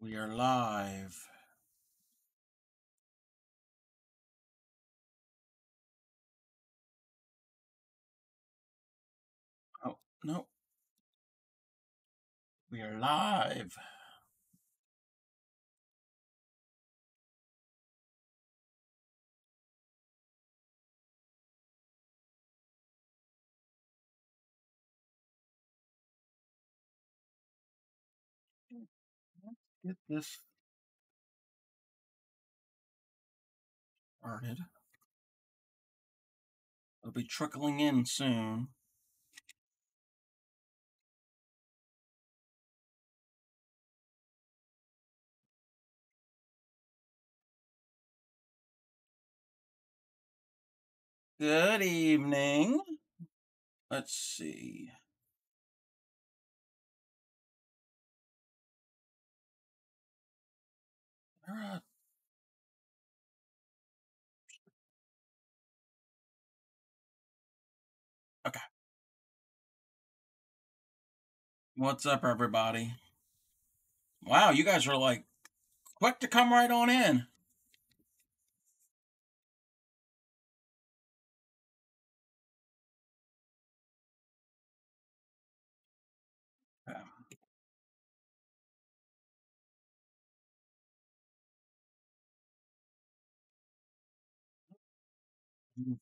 We are live. Oh, no. We are live. Let's get this started. It'll be trickling in soon. Good evening. Let's see. Okay. What's up, everybody? Wow, you guys are like quick to come right on in. Yeah.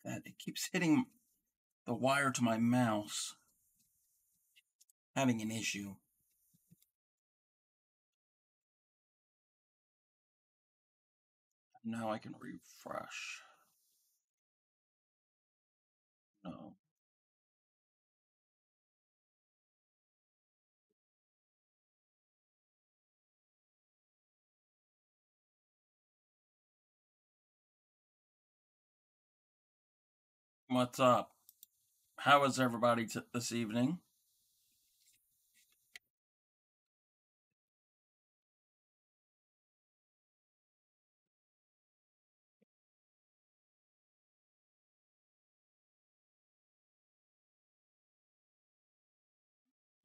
That it keeps hitting the wire to my mouse. Having an issue. Now I can refresh. No. What's up? How is everybody this evening?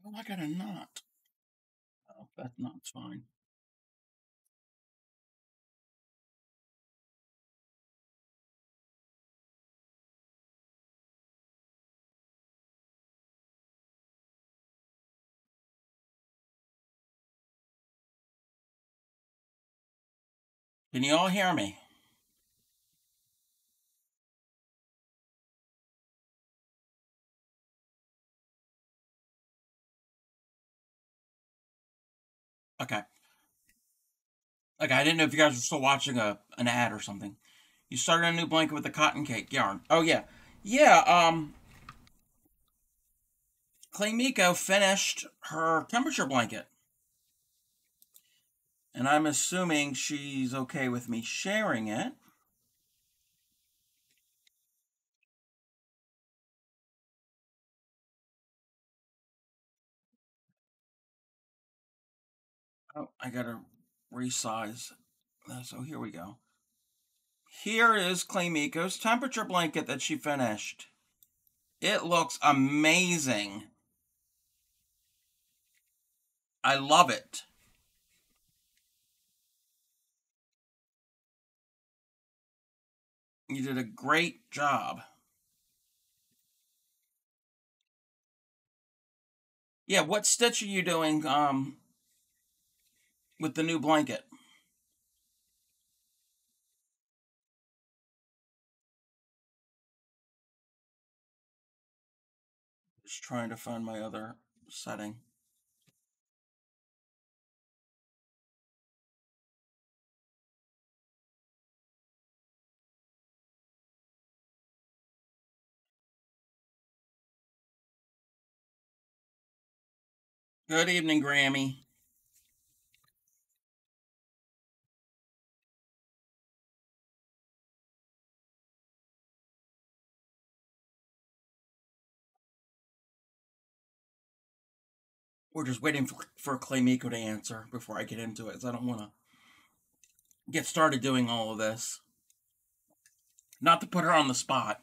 Oh, I got a knot. Oh, that knot's fine. Can you all hear me? Okay. Okay, I didn't know if you guys were still watching an ad or something. You started a new blanket with the cotton cake yarn. Oh yeah. Yeah, Clay Miko finished her temperature blanket. And I'm assuming she's okay with me sharing it. Oh, I gotta resize. So here we go. Here is Clay Miko's temperature blanket that she finished. It looks amazing. I love it. You did a great job. Yeah, what stitch are you doing with the new blanket? Just trying to find my other setting. Good evening, Grammy. We're just waiting for Clay Miko to answer before I get into it, because I don't want to get started doing all of this. Not to put her on the spot.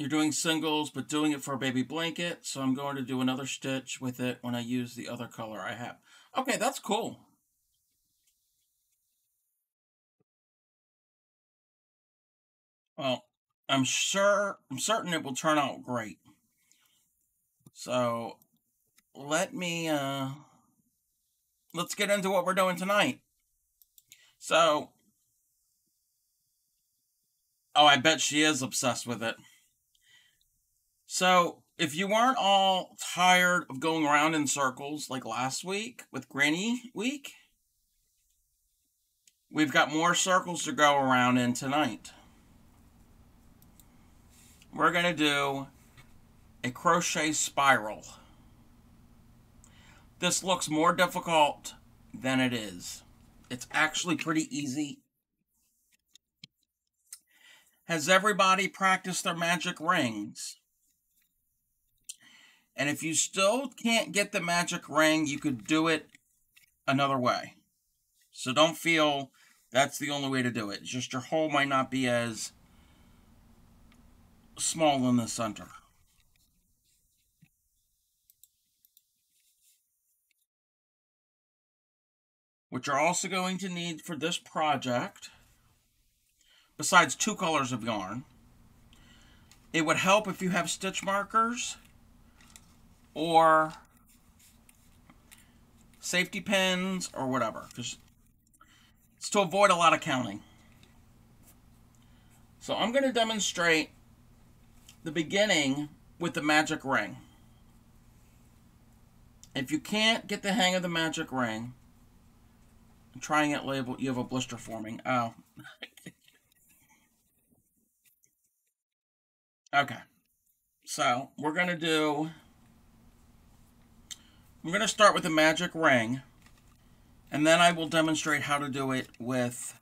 you're doing singles, but doing it for a baby blanket. So I'm going to do another stitch with it when I use the other color I have. Okay, that's cool. Well, I'm certain it will turn out great. So let's get into what we're doing tonight. So, oh, I bet she is obsessed with it. So, if you weren't all tired of going around in circles like last week with Granny Week, we've got more circles to go around in tonight. We're going to do a crochet spiral. This looks more difficult than it is. It's actually pretty easy. Has everybody practiced their magic rings? And if you still can't get the magic ring, you could do it another way. So don't feel that's the only way to do it. It's just your hole might not be as small in the center. What you're also going to need for this project, besides 2 colors of yarn, it would help if you have stitch markers or safety pins or whatever, because it's to avoid a lot of counting. So I'm going to demonstrate the beginning with the magic ring. If you can't get the hang of the magic ring, I'm trying it labeled, you have a blister forming. Oh. Okay. So we're going to start with the magic ring, and then I will demonstrate how to do it with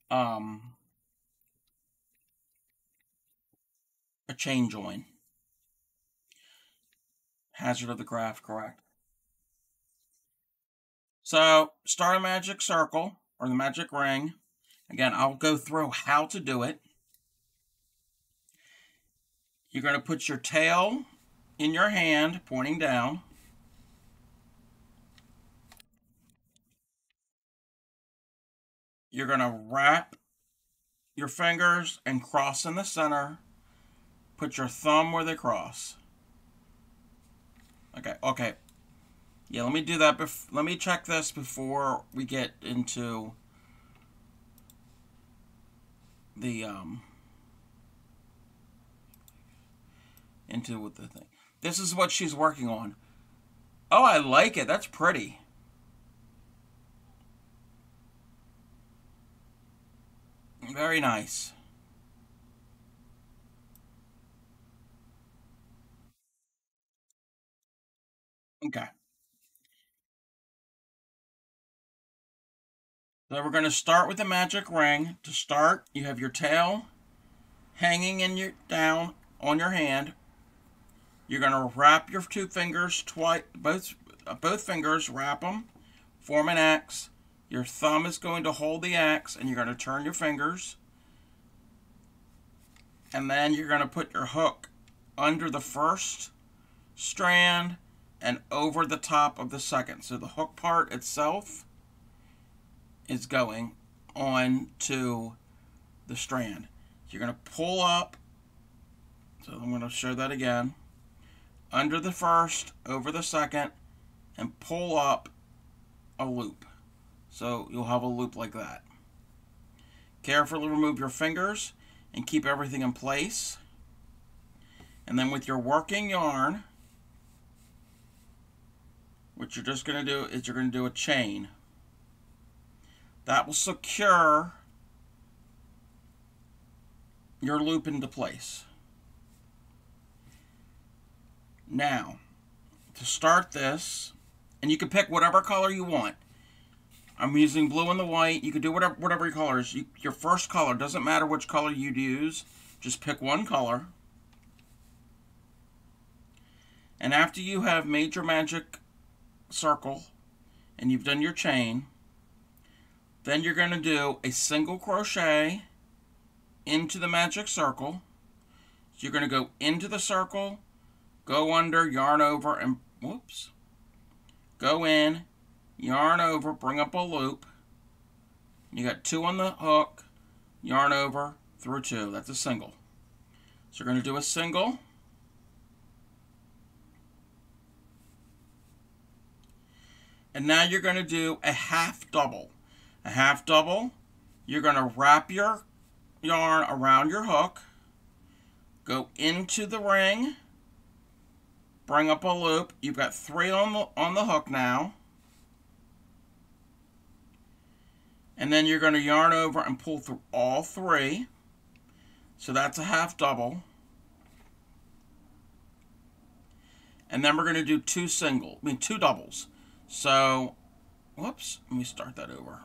a chain join. Hazard of the craft, correct. So start a magic circle or the magic ring. Again, I'll go through how to do it. You're going to put your tail in your hand, pointing down. You're going to wrap your fingers and cross in the center. Put your thumb where they cross. Okay. Yeah, let me do that. Let me check this before we get into the with the thing. This is what she's working on. Oh, I like it. That's pretty. Very nice. Okay. So we're going to start with the magic ring. To start, you have your tail hanging down on your hand. You're going to wrap your 2 fingers twice, both fingers, wrap them, form an X. Your thumb is going to hold the X, and you're going to turn your fingers. And then you're going to put your hook under the first strand and over the top of the second. So the hook part itself is going on to the strand. You're going to pull up. So I'm going to show that again. Under the first, over the second, and pull up a loop. So you'll have a loop like that. Carefully remove your fingers and keep everything in place. And then with your working yarn, what you're just going to do is you're going to do a chain. That will secure your loop into place. Now, to start this, and you can pick whatever color you want. I'm using blue and the white. You can do whatever your color is. Your first color, doesn't matter which color you'd use. Just pick one color. And after you have made your magic circle and you've done your chain, then you're going to do a single crochet into the magic circle. So you're going to go into the circle, go under, yarn over, and whoops. Go in, yarn over, bring up a loop. You got 2 on the hook, yarn over, through 2. That's a single. So you're going to do a single. And now you're going to do a half double. A half double, you're going to wrap your yarn around your hook, go into the ring, bring up a loop. You've got 3 on the hook now. And then you're going to yarn over and pull through all 3. So that's a half double. And then we're going to do 2 doubles. So, whoops, let me start that over.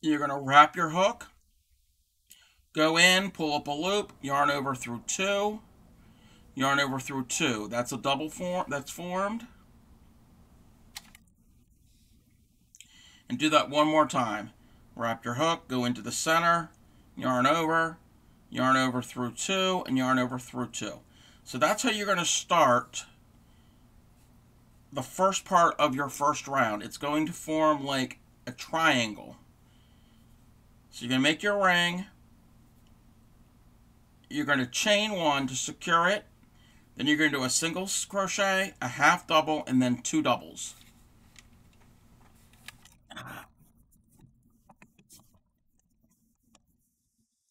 You're going to wrap your hook, go in, pull up a loop, yarn over through 2, yarn over through 2. That's a double that's formed. And do that one more time. Wrap your hook, go into the center, yarn over through 2, and yarn over through 2. So that's how you're going to start the first part of your first round. It's going to form like a triangle. So you're going to make your ring. You're going to chain 1 to secure it. Then you're going to do a single crochet, a half double, and then 2 doubles.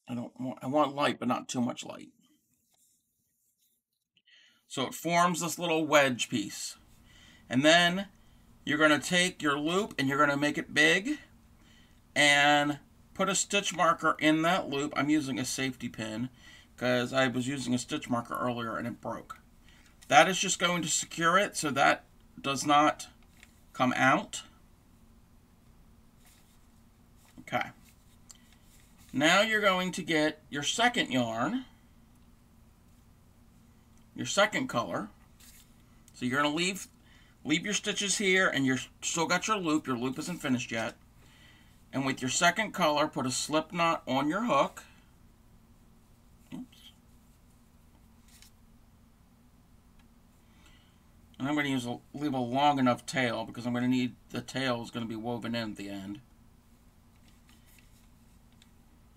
I want light, but not too much light. So it forms this little wedge piece. And then you're going to take your loop and you're going to make it big and put a stitch marker in that loop. I'm using a safety pin because I was using a stitch marker earlier and it broke. That is just going to secure it so that does not come out. Okay. Now you're going to get your second yarn, your second color. So you're going to leave your stitches here, and you're still got your loop. Your loop isn't finished yet. And with your second color, put a slip knot on your hook. Oops. And I'm going to leave a long enough tail because I'm going to need the tail is going to be woven in at the end.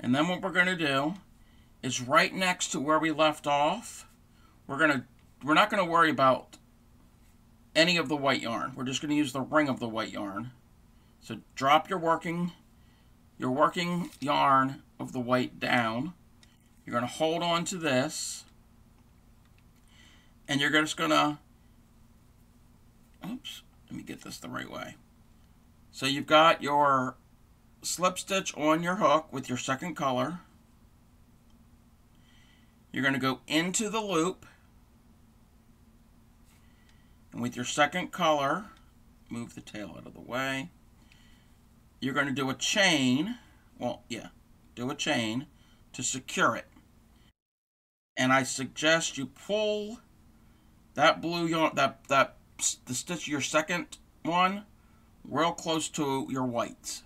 And then what we're going to do is right next to where we left off, we're not going to worry about any of the white yarn. We're just going to use the ring of the white yarn. So drop your working yarn of the white down. You're going to hold on to this, and you're just going to, oops, let me get this the right way. So you've got your slip stitch on your hook with your second color. You're going to go into the loop, and with your second color, move the tail out of the way. You're going to do a chain, do a chain to secure it. And I suggest you pull that blue yarn, the stitch, your second one, real close to your whites.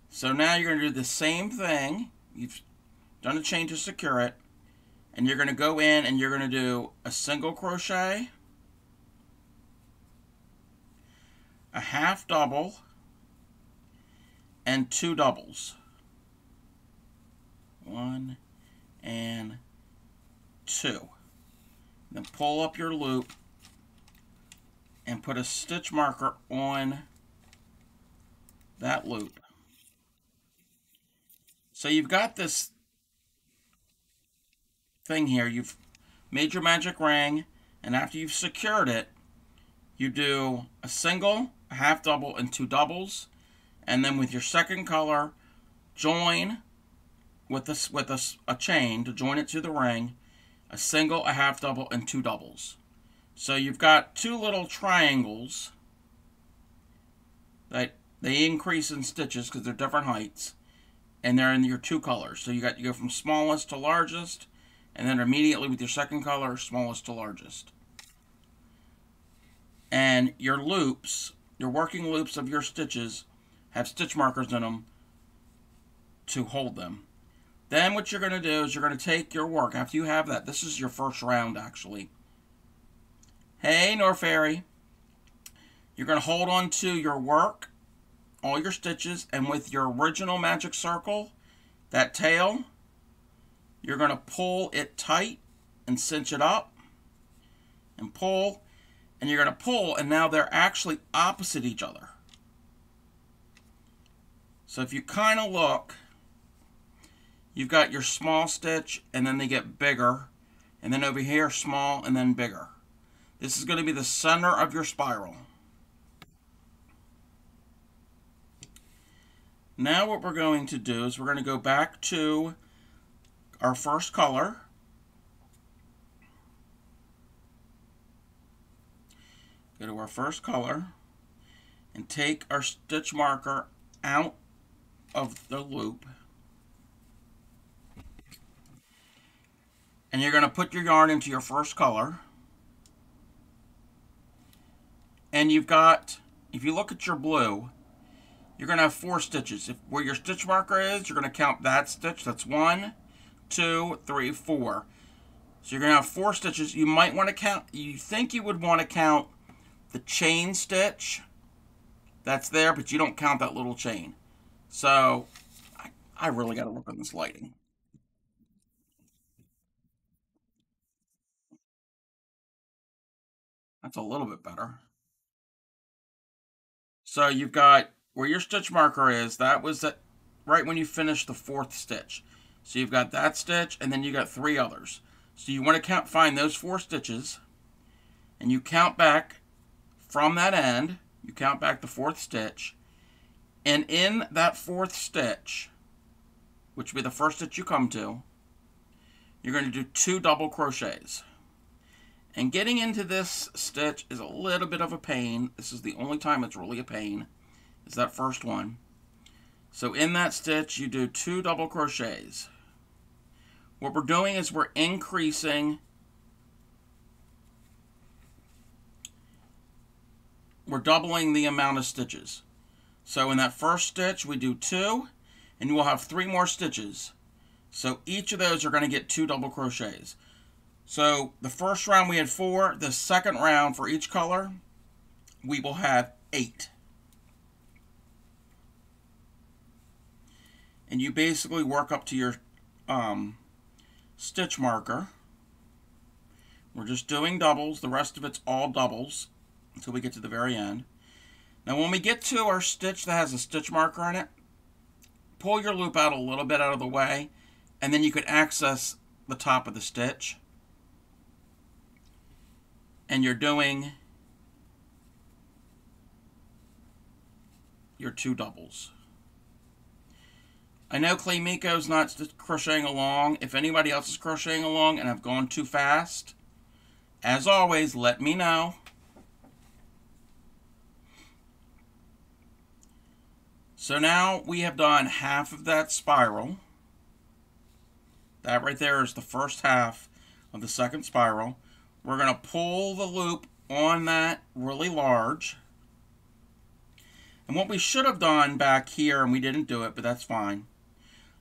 So now you're going to do the same thing. You've done a chain to secure it. And you're going to go in and you're going to do a single crochet, a half double, and 2 doubles. 1 and 2. Then pull up your loop and put a stitch marker on that loop. So you've got this thing here. You've made your magic ring, and after you've secured it, you do a single, a half double, and 2 doubles, and then with your second color, join with a chain to join it to the ring, a single, a half double, and 2 doubles. So you've got 2 little triangles that they increase in stitches because they're different heights, and they're in your 2 colors. So you go from smallest to largest, and then immediately with your second color, smallest to largest. And your loops, your working loops of your stitches, have stitch markers in them to hold them. Then what you're going to do is you're going to take your work. After you have that, this is your first round actually. Hey, Norfairy. You're going to hold on to your work, all your stitches, and with your original magic circle, that tail, you're going to pull it tight and cinch it up and pull, and you're going to pull, and now they're actually opposite each other. So if you kind of look, you've got your small stitch, and then they get bigger, and then over here, small, and then bigger. This is going to be the center of your spiral. Now what we're going to do is we're going to go back to our first color. Go to our first color and take our stitch marker out of the loop. And you're going to put your yarn into your first color. And you've got, if you look at your blue, you're going to have 4 stitches. Where your stitch marker is, you're going to count that stitch. That's 1, 2, 3, 4. So you're going to have 4 stitches. You might want to count, you think you would want to count the chain stitch that's there, but you don't count that little chain. So I really got to look on this lighting. That's a little bit better. So you've got where your stitch marker is, that was right when you finish the 4th stitch. So you've got that stitch, and then you got 3 others. So you want to find those 4 stitches, and you count back from that end. You count back the 4th stitch, and in that 4th stitch, which will be the first stitch you come to, you're going to do 2 double crochets. And getting into this stitch is a little bit of a pain. This is the only time it's really a pain, is that first one. So in that stitch, you do 2 double crochets. What we're doing is we're increasing, we're doubling the amount of stitches. So in that first stitch, we do 2, and we'll have 3 more stitches. So each of those are going to get 2 double crochets. So the first round we had 4. The second round for each color, we will have 8. And you basically work up to your stitch marker. We're just doing doubles. The rest of it's all doubles until we get to the very end. Now when we get to our stitch that has a stitch marker in it, pull your loop out a little bit out of the way, and then you can access the top of the stitch. And you're doing your 2 doubles. I know Clay Miko's not crocheting along. If anybody else is crocheting along and I've gone too fast, as always, let me know. So now we have done half of that spiral. That right there is the first half of the second spiral. We're going to pull the loop on that really large. And what we should have done back here, and we didn't do it, but that's fine.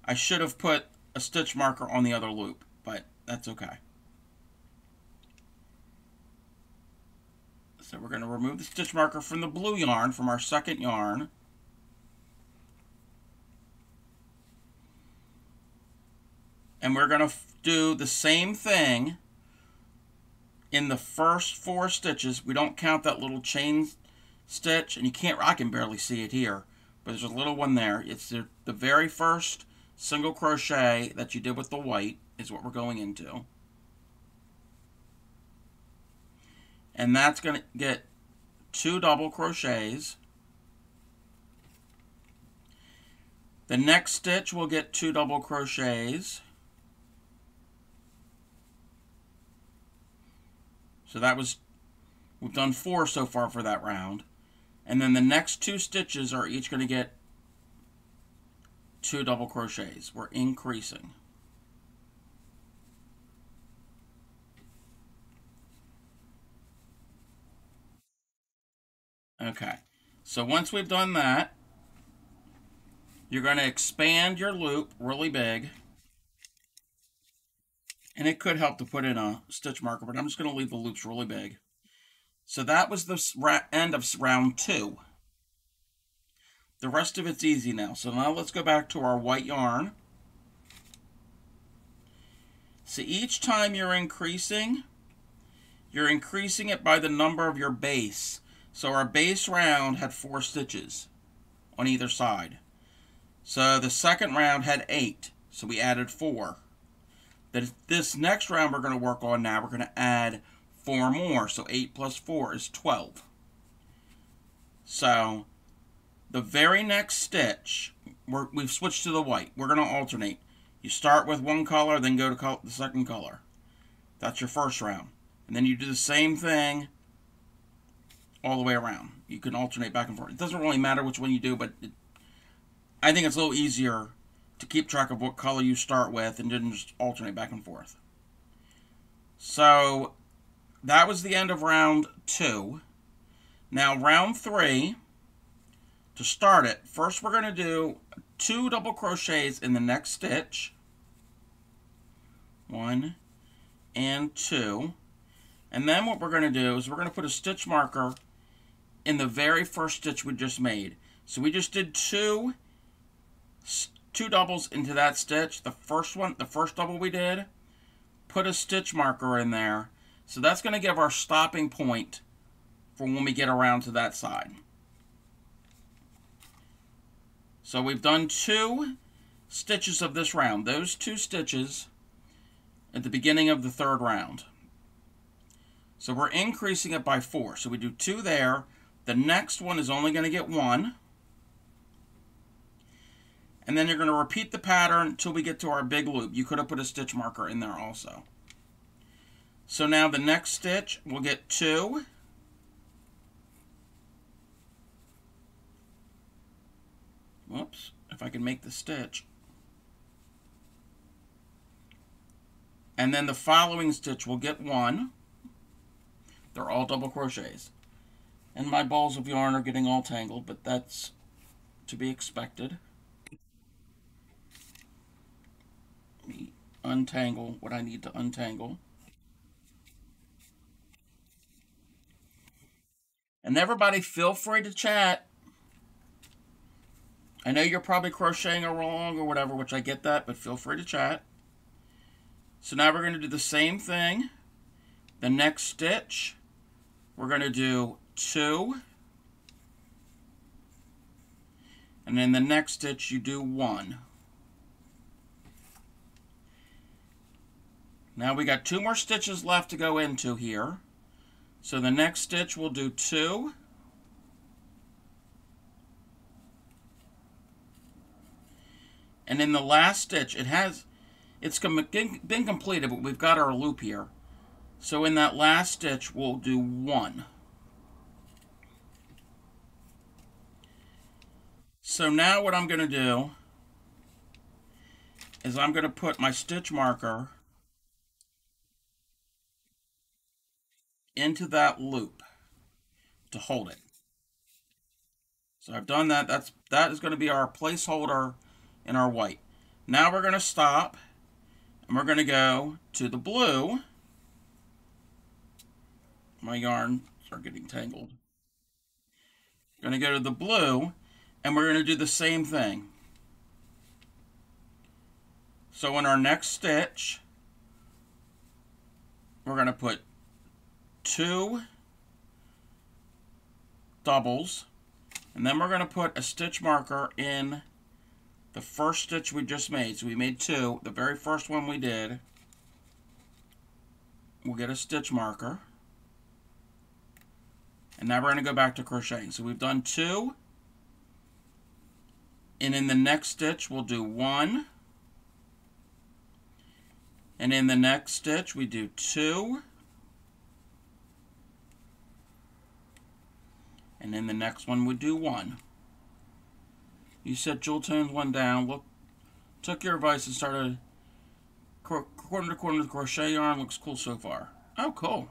I should have put a stitch marker on the other loop, but that's okay. So we're going to remove the stitch marker from the blue yarn, from our second yarn. And we're going to do the same thing in the first 4 stitches. We don't count that little chain stitch, and you can't, I can barely see it here, but there's a little one there. It's the very first single crochet that you did with the white is what we're going into. And that's going to get 2 double crochets. The next stitch will get 2 double crochets. So that was, we've done 4 so far for that round. And then the next 2 stitches are each going to get 2 double crochets. We're increasing. Okay, so once we've done that, you're going to expand your loop really big. And it could help to put in a stitch marker, but I'm just going to leave the loops really big. So that was the end of round 2. The rest of it's easy now. So now let's go back to our white yarn. So each time you're increasing it by the number of your base. So our base round had 4 stitches on either side. So the second round had 8, so we added 4. This next round we're going to work on now, we're going to add 4 more. So 8 plus 4 is 12. So the very next stitch, we've switched to the white. We're going to alternate. You start with one color, then go to the second color. That's your first round. And then you do the same thing all the way around. You can alternate back and forth. It doesn't really matter which one you do, but I think it's a little easier to keep track of what color you start with and then just alternate back and forth. So that was the end of round 2. Now round 3, to start it, first we're going to do 2 double crochets in the next stitch. 1 and 2. And then what we're going to do is we're going to put a stitch marker in the very first stitch we just made. So we just did two doubles into that stitch. The first double we did, put a stitch marker in there. So that's going to give our stopping point for when we get around to that side. So we've done 2 stitches of this round. Those 2 stitches at the beginning of the third round. So we're increasing it by 4. So we do 2 there. The next one is only going to get 1. And then you're going to repeat the pattern until we get to our big loop. You could have put a stitch marker in there also. So now the next stitch, we'll get 2. Whoops, if I can make the stitch. And then the following stitch will get 1. They're all double crochets. And my balls of yarn are getting all tangled, but that's to be expected. Let me untangle what I need to untangle. And everybody, feel free to chat. I know you're probably crocheting along or whatever, which I get that, but feel free to chat. So now we're going to do the same thing. The next stitch, we're going to do 2. And then the next stitch, you do 1. Now we got 2 more stitches left to go into here. So the next stitch, we'll do 2. And in the last stitch, it's been completed, but we've got our loop here. So in that last stitch, we'll do 1. So now what I'm going to do is I'm going to put my stitch marker into that loop to hold it. So I've done that. That is going to be our placeholder in our white. Now we're going to stop and we're going to go to the blue. My yarns are getting tangled. Going to go to the blue and we're going to do the same thing. So in our next stitch, we're going to put 2 doubles, and then we're going to put a stitch marker in the first stitch we just made. So we made 2. The very first one we did, we'll get a stitch marker. And now we're going to go back to crocheting. So we've done 2. And in the next stitch, we'll do 1. And in the next stitch, we do 2. And in the next one, we do 1. You said Jewel toned one down. Look, took your advice and started corner to corner with crochet yarn. Looks cool so far. Oh, cool.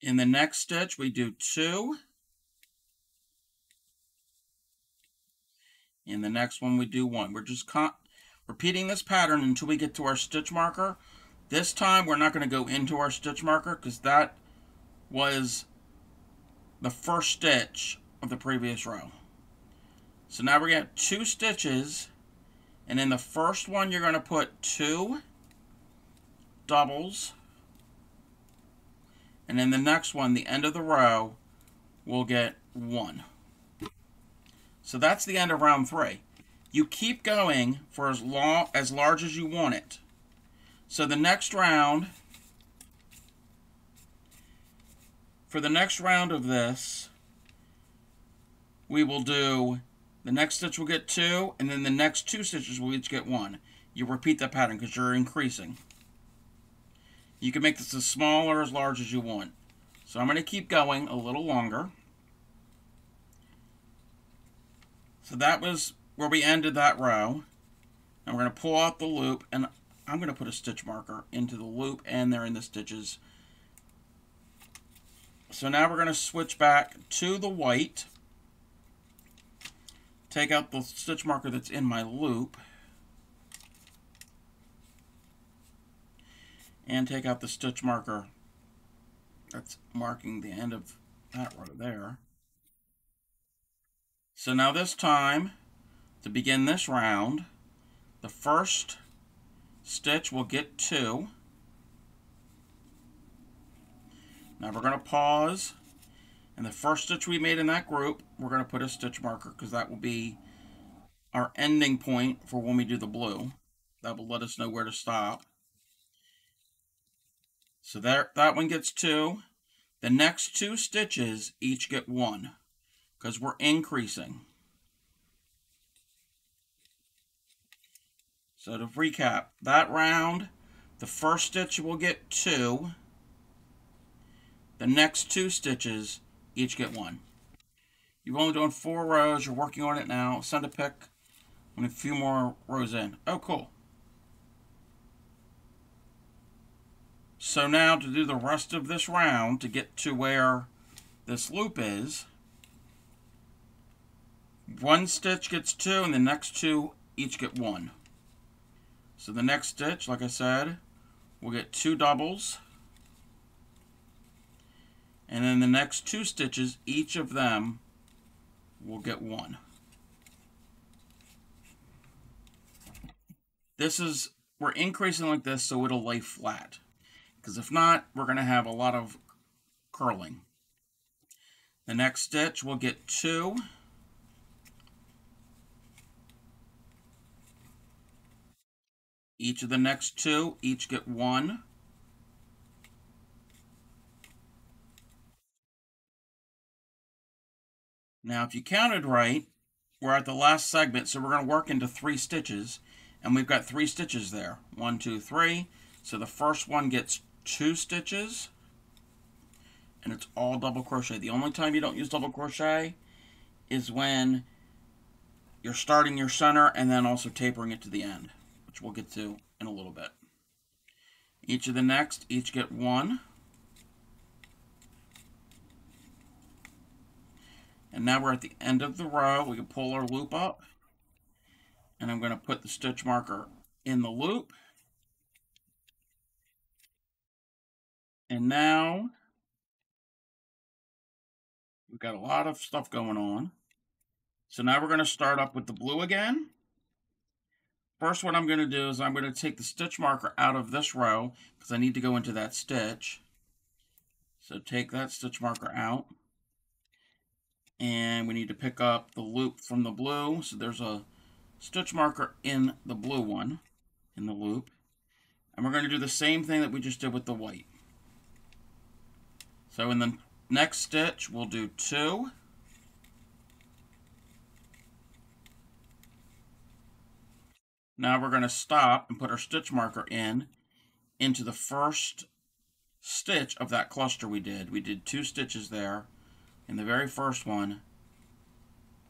In the next stitch, we do 2. In the next one we do 1. We're just repeating this pattern until we get to our stitch marker. This time we're not going to go into our stitch marker because that was the first stitch of the previous row. So now we're going to 2 stitches, and in the first one you're going to put 2 doubles, and in the next one, the end of the row, we'll get 1. So that's the end of round 3. You keep going for as large as you want it. So the next round, for the next round of this, we will do, the next stitch will get 2, and then the next 2 stitches will each get 1. You repeat that pattern because you're increasing. You can make this as small or as large as you want. So I'm going to keep going a little longer. So that was where we ended that row. And we're going to pull out the loop, and I'm going to put a stitch marker into the loop, and they're in the stitches. So now we're going to switch back to the white. Take out the stitch marker that's in my loop. And take out the stitch marker that's marking the end of that row there. So now this time, to begin this round, the first stitch will get 2. Now we're going to pause, and the first stitch we made in that group, we're going to put a stitch marker because that will be our ending point for when we do the blue. That will let us know where to stop. So that one gets 2. The next 2 stitches each get 1 because we're increasing. So to recap, that round, the first stitch will get 2. The next 2 stitches each get 1. You've only done 4 rows. You're working on it now. Send a pic when a few more rows in. Oh, cool. So now to do the rest of this round, to get to where this loop is, 1 stitch gets 2, and the next 2 each get 1. So the next stitch, like I said, we'll get 2 doubles, and then the next 2 stitches, each of them will get 1. We're increasing like this so it'll lay flat. Because if not, we're going to have a lot of curling. The next stitch will get 2. Each of the next 2 each get 1. Now if you counted right, we're at the last segment, so we're going to work into 3 stitches, and we've got 3 stitches there. 1, 2, 3. So the first one gets 2 stitches, and it's all double crochet. The only time you don't use double crochet is when you're starting your center and then also tapering it to the end, which we'll get to in a little bit. Each of the next each get 1. And now we're at the end of the row. We can pull our loop up, and I'm going to put the stitch marker in the loop. And now we've got a lot of stuff going on. So now we're going to start up with the blue again. First, what I'm going to do is I'm going to take the stitch marker out of this row because I need to go into that stitch. So take that stitch marker out. And we need to pick up the loop from the blue. So there's a stitch marker in the blue one, in the loop. And we're going to do the same thing that we just did with the white. So in the next stitch, we'll do 2. Now we're going to stop and put our stitch marker into the first stitch of that cluster we did. We did 2 stitches there. In the very first one,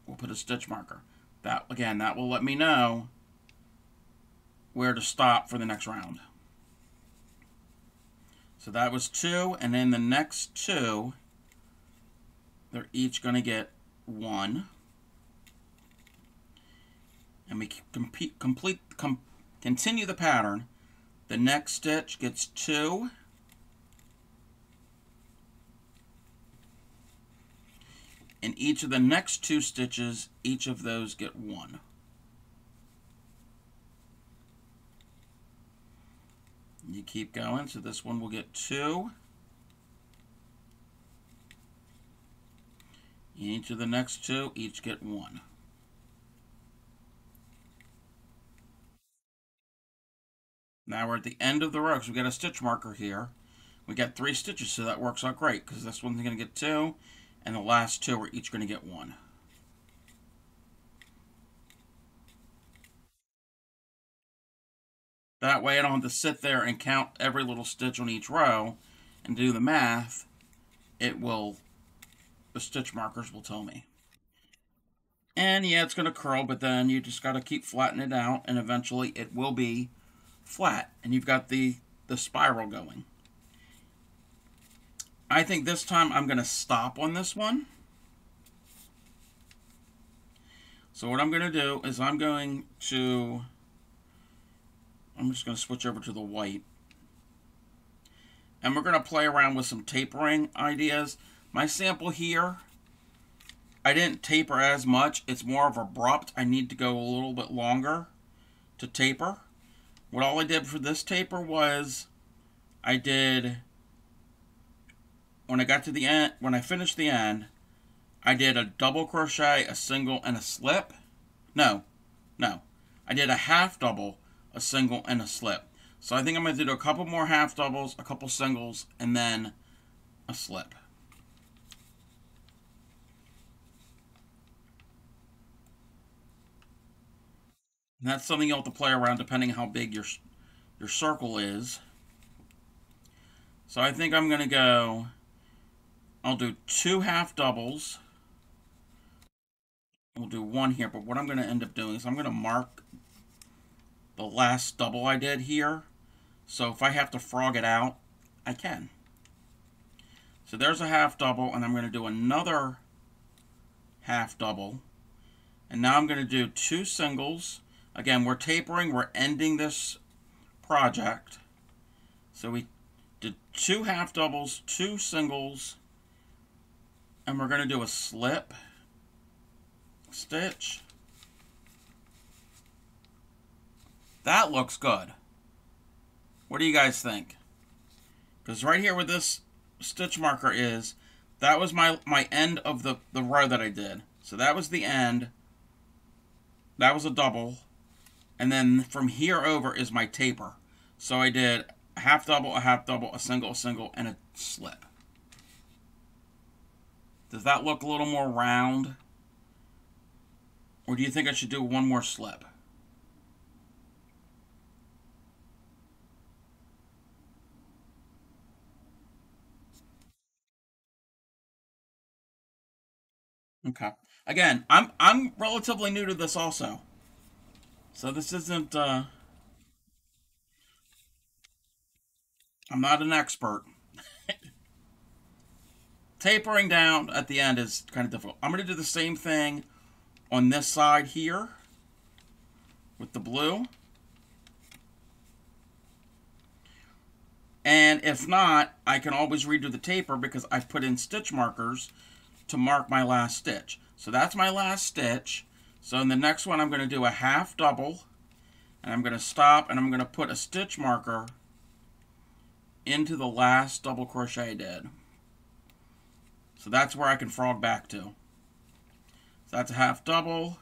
we'll put a stitch marker. That, again, that will let me know where to stop for the next round. So that was 2, and then the next 2, they're each going to get 1. and we continue the pattern. The next stitch gets 2. In each of the next 2 stitches, each of those get 1. You keep going, so this one will get 2. In each of the next 2, each get 1. Now we're at the end of the row, because we got a stitch marker here. We got 3 stitches, so that works out great, because this one's going to get 2, and the last 2 are each going to get 1. That way I don't have to sit there and count every little stitch on each row and do the math. The stitch markers will tell me. And yeah, it's going to curl, but then you just got to keep flattening it out, and eventually it will be flat, and you've got the spiral going. I think this time I'm going to stop on this one. So what I'm going to do is I'm just going to switch over to the white. And we're going to play around with some tapering ideas. My sample here, I didn't taper as much. It's more of abrupt. I need to go a little bit longer to taper. What all I did for this taper was when I got to the end, when I finished the end, I did a double crochet, a single, and a slip. No. I did a half double, a single, and a slip. So I think I'm going to do a couple more half doubles, a couple singles, and then a slip. And that's something you'll have to play around depending on how big your circle is. So I think I'm going to I'll do 2 half doubles. We'll do 1 here, but what I'm going to end up doing is I'm going to mark the last double I did here. So if I have to frog it out, I can. So there's a half double, and I'm going to do another half double. And now I'm going to do 2 singles. Again, we're tapering, we're ending this project. So we did 2 half doubles, 2 singles, and we're going to do a slip stitch. That looks good. What do you guys think? Because right here where this stitch marker is, that was my end of the row that I did. So that was the end. That was a double. And then from here over is my taper. So I did a half double, a single, and a slip. Does that look a little more round? Or do you think I should do 1 more slip? Okay. Again, I'm relatively new to this also. So this isn't I'm not an expert. Tapering down at the end is kind of difficult. I'm going to do the same thing on this side here with the blue. And if not, I can always redo the taper because I've put in stitch markers to mark my last stitch. So that's my last stitch. So in the next one, I'm going to do a half double, and I'm going to stop, and I'm going to put a stitch marker into the last double crochet I did. So that's where I can frog back to. So that's a half double.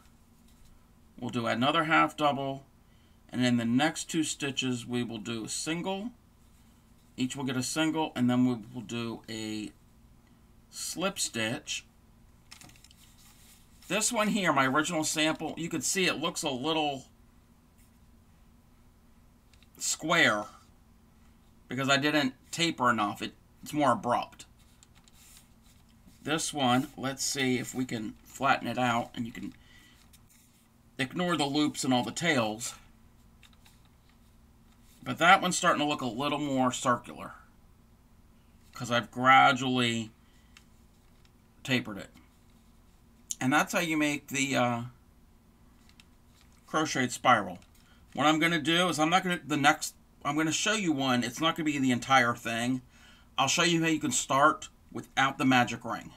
We'll do another half double, and in the next 2 stitches, we will do a single. Each will get a single, and then we will do a slip stitch. This one here, my original sample, you can see it looks a little square because I didn't taper enough. It's more abrupt. This one, let's see if we can flatten it out, and you can ignore the loops and all the tails. But that one's starting to look a little more circular because I've gradually tapered it. And that's how you make the crocheted spiral. What I'm going to do is I'm going to show you one. It's not going to be the entire thing. I'll show you how you can start without the magic ring.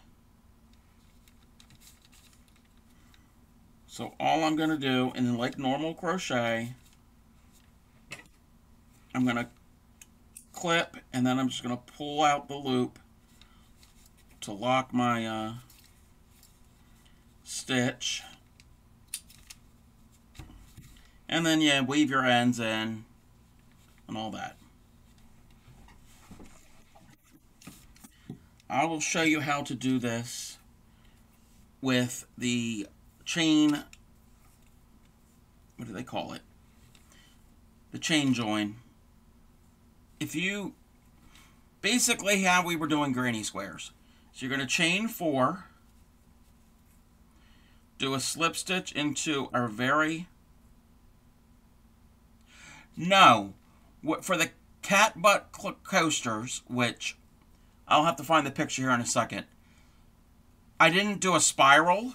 So all I'm going to do, and like normal crochet, I'm going to clip, and then I'm just going to pull out the loop to lock my stitch. And then, yeah, weave your ends in and all that. I will show you how to do this with the chain, what do they call it? The chain join. Basically how we were doing granny squares. So you're going to chain 4, do a slip stitch into our for the cat butt coasters, which I'll have to find the picture here in a second. I didn't do a spiral.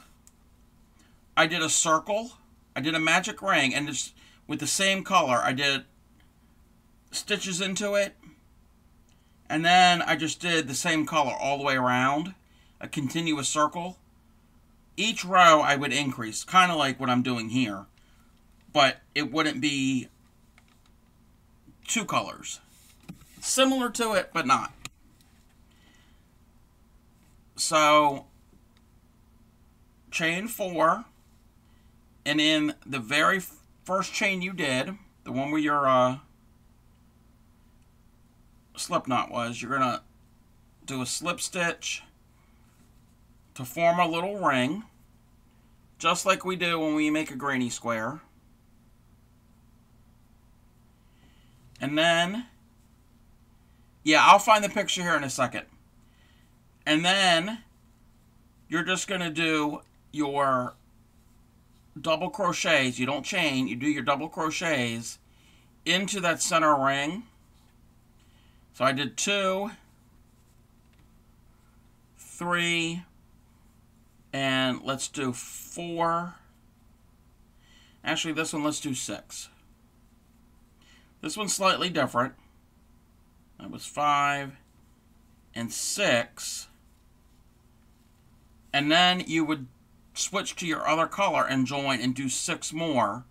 I did a circle. I did a magic ring, and just with the same color, I did stitches into it, and then I just did the same color all the way around, a continuous circle. Each row I would increase, kind of like what I'm doing here, but it wouldn't be 2 colors. Similar to it, but not. So, chain 4, and in the very first chain you did, the one where your slip knot was, you're going to do a slip stitch to form a little ring, just like we do when we make a granny square. And then, yeah, I'll find the picture here in a second. And then you're just going to do your double crochets. You don't chain, you do your double crochets into that center ring. So I did 2, 3, and let's do 4. Actually, this one, let's do 6. This one's slightly different. That was 5 and 6. And then you would switch to your other color and join and do 6 more.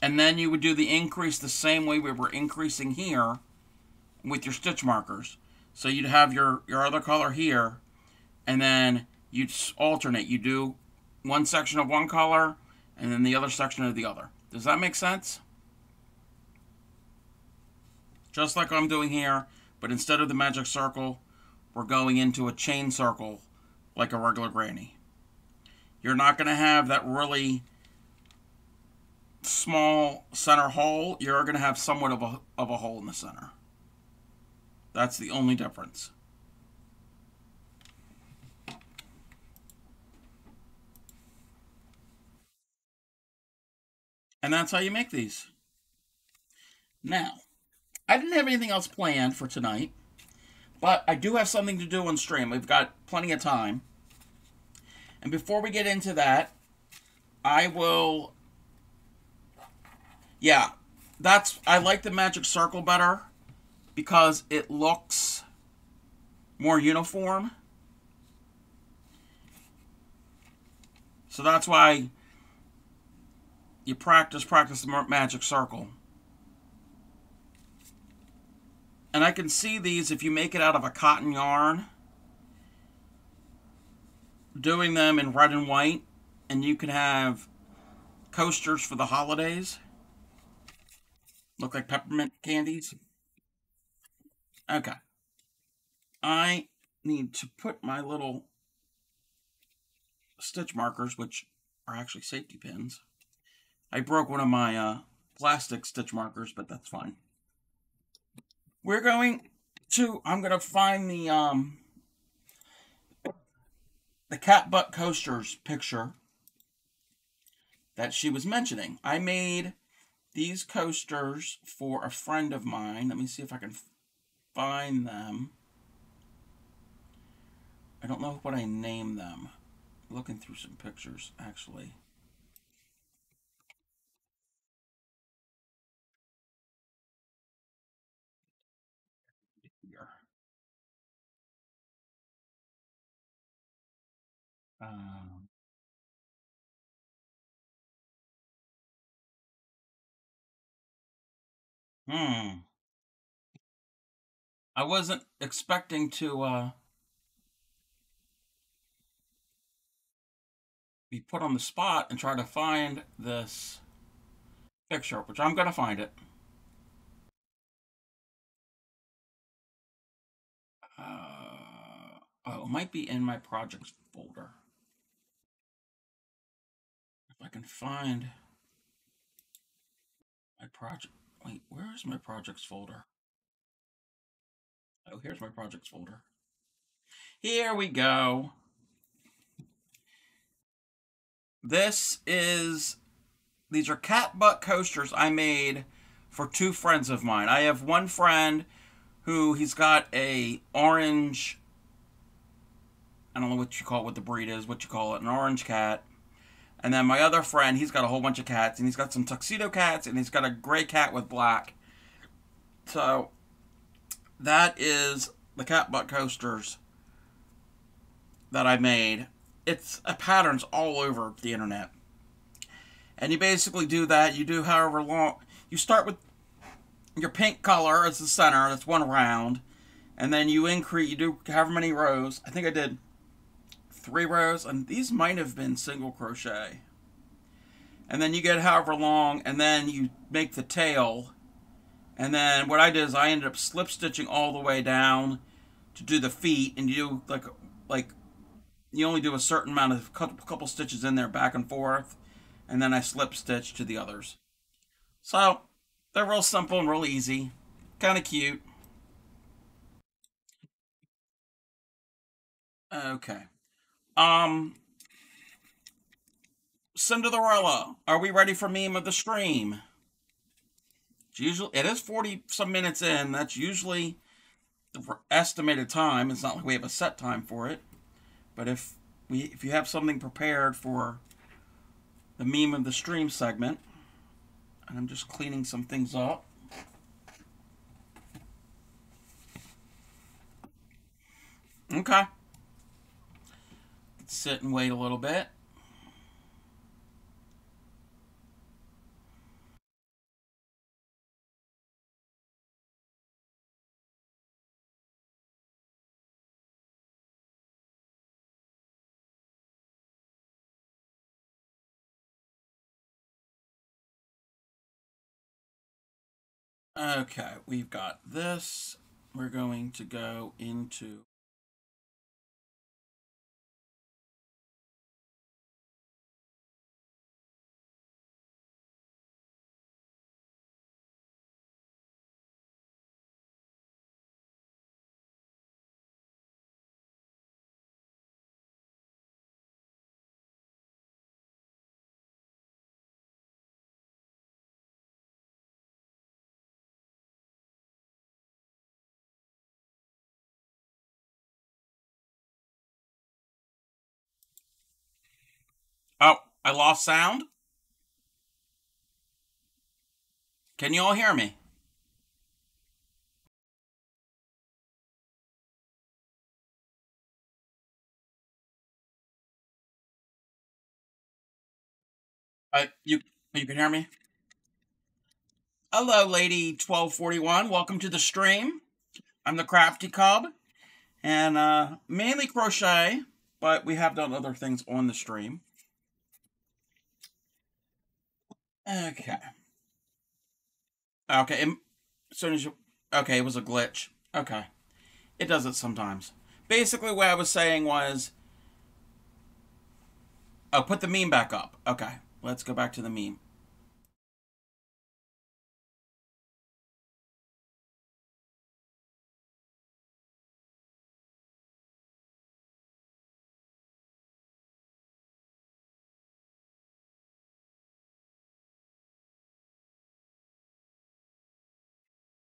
And then you would do the increase the same way we were increasing here with your stitch markers. So you'd have your other color here, and then you'd alternate. You do one section of one color, and then the other section of the other. Does that make sense? Just like I'm doing here, but instead of the magic circle, we're going into a chain circle like a regular granny. You're not going to have that really small center hole. You're going to have somewhat of a hole in the center. That's the only difference. And that's how you make these. Now, I didn't have anything else planned for tonight, but I do have something to do on stream. We've got plenty of time. And before we get into that, I will... Yeah, I like the magic circle better because it looks more uniform. So that's why you practice the magic circle. And I can see these, if you make it out of a cotton yarn, doing them in red and white, and you can have coasters for the holidays. Look like peppermint candies. Okay. I need to put my little stitch markers, which are actually safety pins. I broke one of my plastic stitch markers, but that's fine. I'm going to find the cat butt coasters picture that she was mentioning. I made these coasters for a friend of mine. Let me see if I can find them. I don't know what I named them. I'm looking through some pictures, actually. Um, hmm. I wasn't expecting to be put on the spot and try to find this picture, which I'm going to find it. Oh, it might be in my projects folder. If I can find my project. Wait, where is my projects folder? Oh, here's my projects folder. Here we go. These are cat butt coasters I made for two friends of mine. I have one friend who he's got a orange, I don't know what you call it, what the breed is, what you call it, an orange cat. And then my other friend, he's got a whole bunch of cats, and he's got some tuxedo cats, and he's got a gray cat with black. So that is the cat butt coasters that I made. It's patterns all over the internet. And you basically do that. You do however long. You start with your pink color as the center. That's one round. And then you increase. You do however many rows. I think I did 3 rows. And these might have been single crochet. And then you get however long. And then you make the tail. And then what I did is I ended up slip stitching all the way down to do the feet. And you do like you only do a certain amount of couple stitches in there back and forth. And then I slip stitch to the others. So they're real simple and real easy. Kind of cute. Okay. Um, Cinderella, are we ready for meme of the stream? It is 40 some minutes in. That's usually the estimated time. It's not like we have a set time for it. But if you have something prepared for the meme of the stream segment, and I'm just cleaning some things up. Okay. Let's sit and wait a little bit. Okay, we've got this. We're going to go into Oh, I lost sound. Can you all hear me? You can hear me? Hello, lady 1241. Welcome to the stream. I'm the Crafty Cub, and mainly crochet, but we have done other things on the stream. Okay. Okay. As soon as you. Okay, it was a glitch. Okay. It does it sometimes. Basically, what I was saying was. Oh, put the meme back up. Okay. Let's go back to the meme.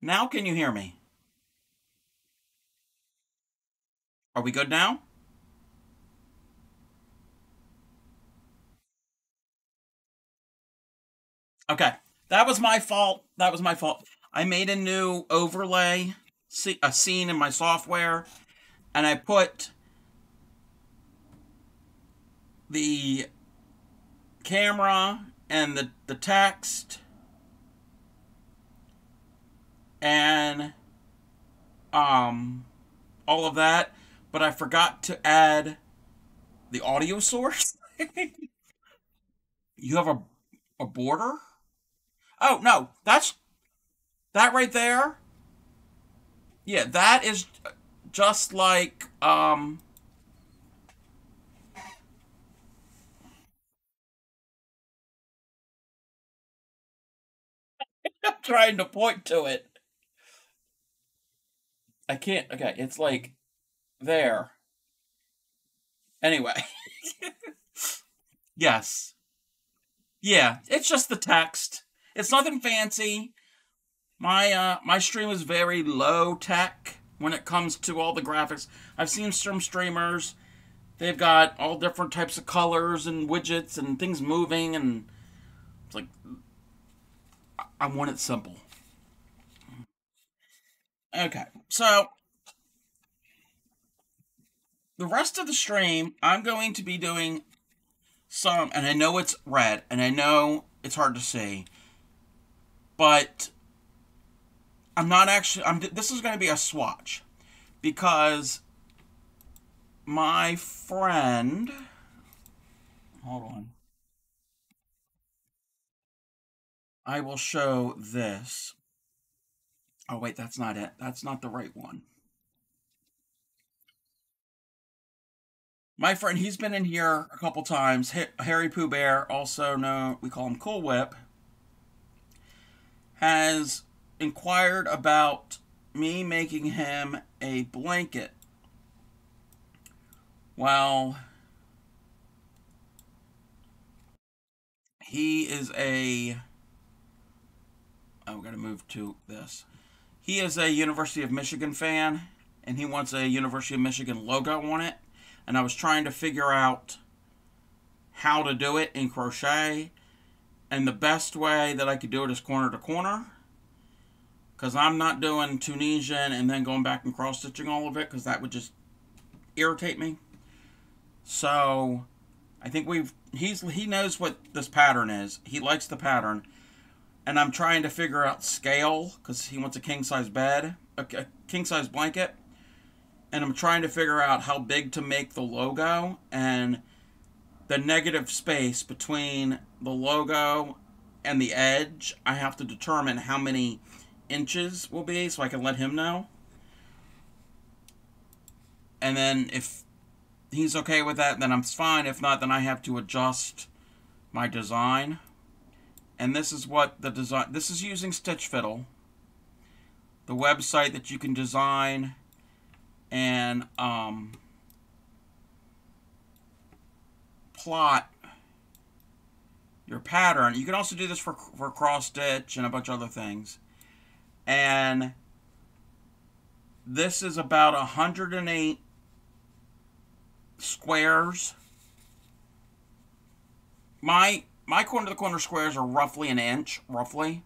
Now, can you hear me? Are we good now? Okay. That was my fault. That was my fault. I made a new overlay, a scene in my software, and I put the camera and the text and um all of that, but I forgot to add the audio source. You have a border? Oh no, that's that right there. Yeah, that is just like I'm trying to point to it. I can't. Okay, it's like there. Anyway, yes. Yeah, it's just the text. It's nothing fancy. My stream is very low tech when it comes to all the graphics. I've seen some streamers. They've got all different types of colors and widgets and things moving, and it's like I want it simple. Okay, so the rest of the stream, I'm going to be doing some, and I know it's red, and I know it's hard to see, but I'm not actually. This is going to be a swatch because my friend. Hold on. I will show this. Oh wait, that's not it. That's not the right one. My friend, he's been in here a couple times. Harry Pooh Bear, also known, we call him Cool Whip, has inquired about me making him a blanket. Well, he is a. Oh, we're going to move to this. He is a University of Michigan fan, and he wants a University of Michigan logo on it. And I was trying to figure out how to do it in crochet, and the best way that I could do it is corner to corner, because I'm not doing Tunisian and then going back and cross stitching all of it, because that would just irritate me. So I think he knows what this pattern is. He likes the pattern, and I'm trying to figure out scale because he wants a king size bed, a king size blanket, and I'm trying to figure out how big to make the logo and the negative space between the logo and the edge. I have to determine how many inches will be so I can let him know. And then if he's okay with that, then I'm fine. If not, then I have to adjust my design. And this is what the design, this is using Stitch Fiddle, the website that you can design and plot your pattern. You can also do this for cross stitch and a bunch of other things. And this is about 108 squares. My corner to corner squares are roughly an inch, roughly.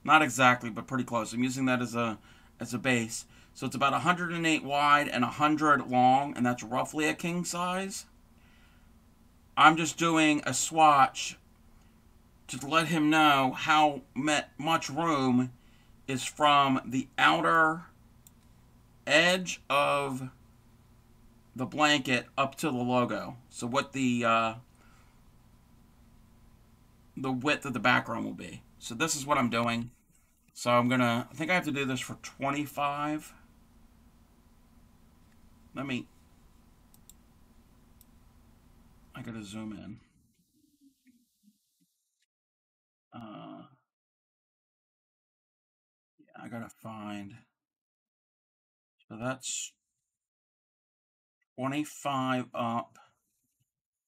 Not exactly, but pretty close. I'm using that as a base. So it's about 108 wide and 100 long, and that's roughly a king size. I'm just doing a swatch to let him know how much room is from the outer edge of the blanket up to the logo. So what the width of the background will be. So this is what I'm doing. So I think I have to do this for 25. I gotta zoom in. Uh, yeah, I gotta find. So that's 25 up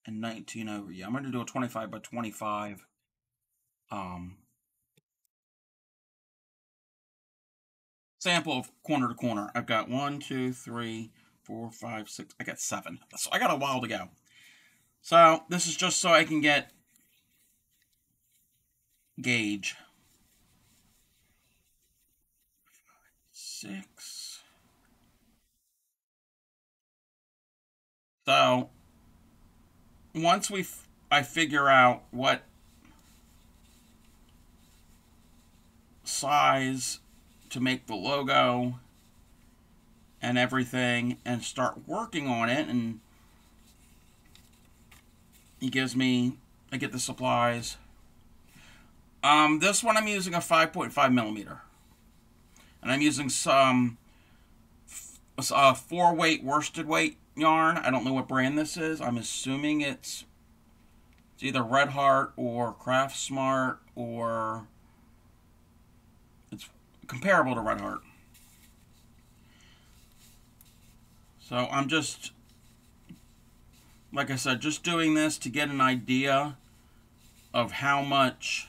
and 19 over. Yeah, I'm gonna do a 25 by 25. Um, Sample of corner to corner. I've got 1, 2, 3, 4, 5, 6. I got 7. So I got a while to go. So this is just so I can get gauge. 6. So once I figure out what size to make the logo and everything and start working on it, and he gives me, I get the supplies. This one I'm using a 5.5 millimeter, and I'm using some 4-weight worsted weight yarn. I don't know what brand this is. I'm assuming it's either Red Heart or Craft Smart, or it's comparable to Red Heart. So I'm just, like I said, just doing this to get an idea of how much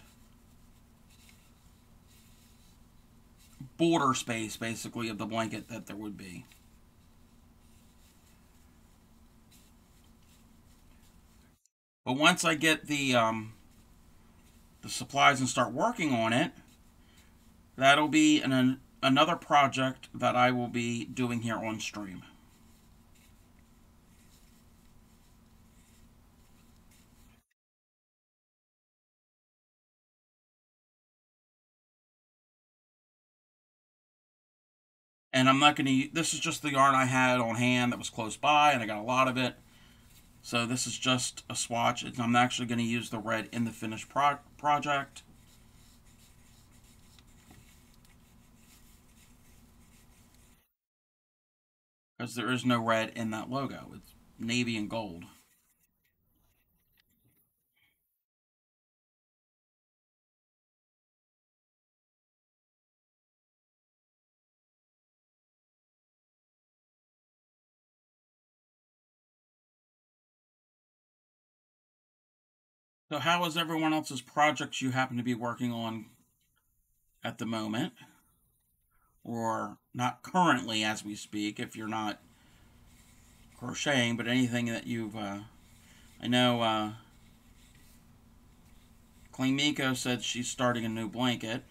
border space, basically, of the blanket that there would be. But once I get the supplies and start working on it, that'll be another project that I will be doing here on stream. And I'm not going to, this is just the yarn I had on hand that was close by, and I got a lot of it. So this is just a swatch. I'm actually going to use the red in the finished project. Because there is no red in that logo. It's navy and gold. So how is everyone else's projects you happen to be working on at the moment? Or not currently as we speak, if you're not crocheting, but anything that you've, I know, Clean Miko said she's starting a new blanket.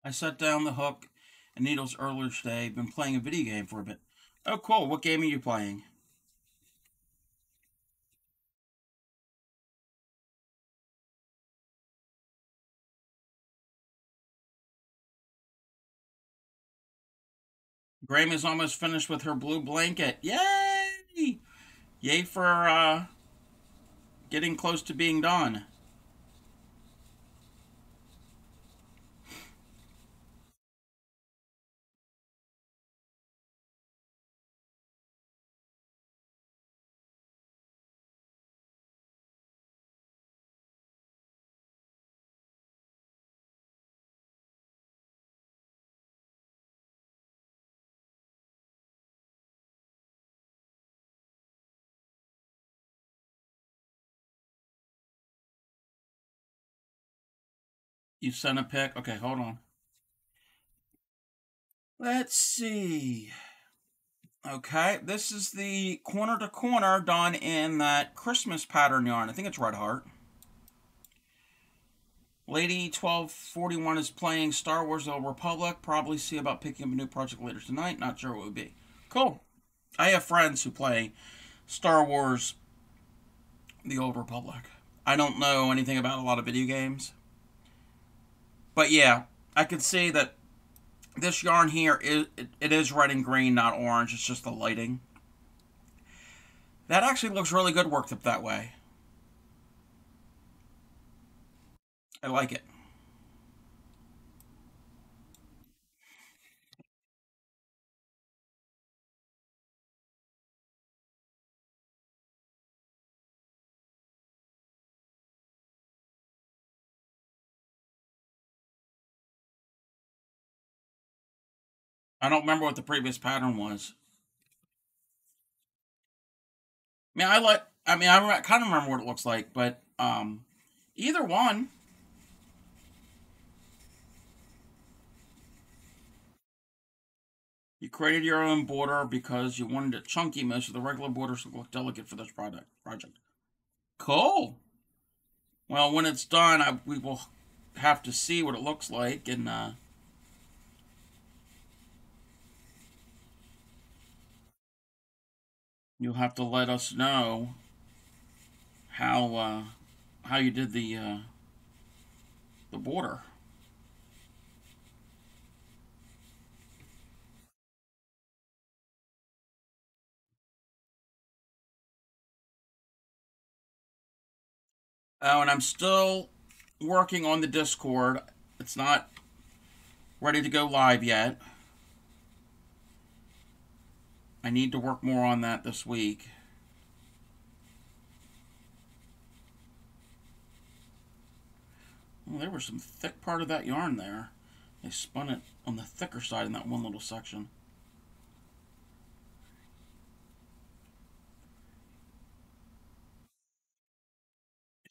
I set down the hook and needles earlier today. Been playing a video game for a bit. Oh, cool. What game are you playing? Graham is almost finished with her blue blanket. Yay! Yay for getting close to being done. You sent a pic? Okay, hold on. Let's see. Okay, this is the corner to corner done in that Christmas pattern yarn. I think it's Red Heart. Lady 1241 is playing Star Wars The Old Republic. Probably see about picking up a new project later tonight. Not sure what it would be. Cool. I have friends who play Star Wars The Old Republic. I don't know anything about a lot of video games. But yeah, I can see that this yarn here, it is red and green, not orange. It's just the lighting. That actually looks really good worked up that way. I like it. I don't remember what the previous pattern was. I kind of remember what it looks like, but either one. You created your own border because you wanted it chunky. Most of the regular borders look delicate for this project. Cool. Well, when it's done, we will have to see what it looks like, and you'll have to let us know how you did the border. Oh, and I'm still working on the Discord. It's not ready to go live yet. I need to work more on that this week. Well, there was some thick part of that yarn there. They spun it on the thicker side in that one little section.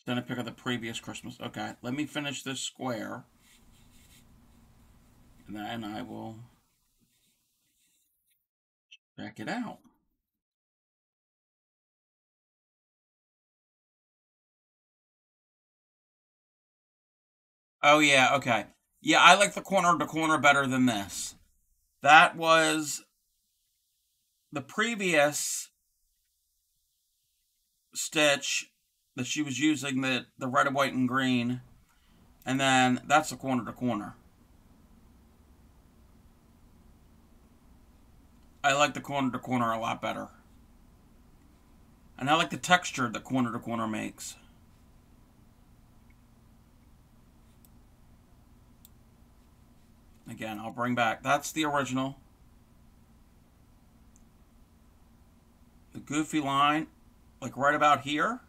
Then I pick up the previous Christmas. Okay, let me finish this square. And then I will check it out. Oh, yeah, okay. Yeah, I like the corner to corner better than this. That was the previous stitch that she was using, the red, white, and green. And then that's the corner to corner. I like the corner to corner a lot better. And I like the texture that corner to corner makes. Again, I'll bring back, that's the original. The goofy line, like right about here.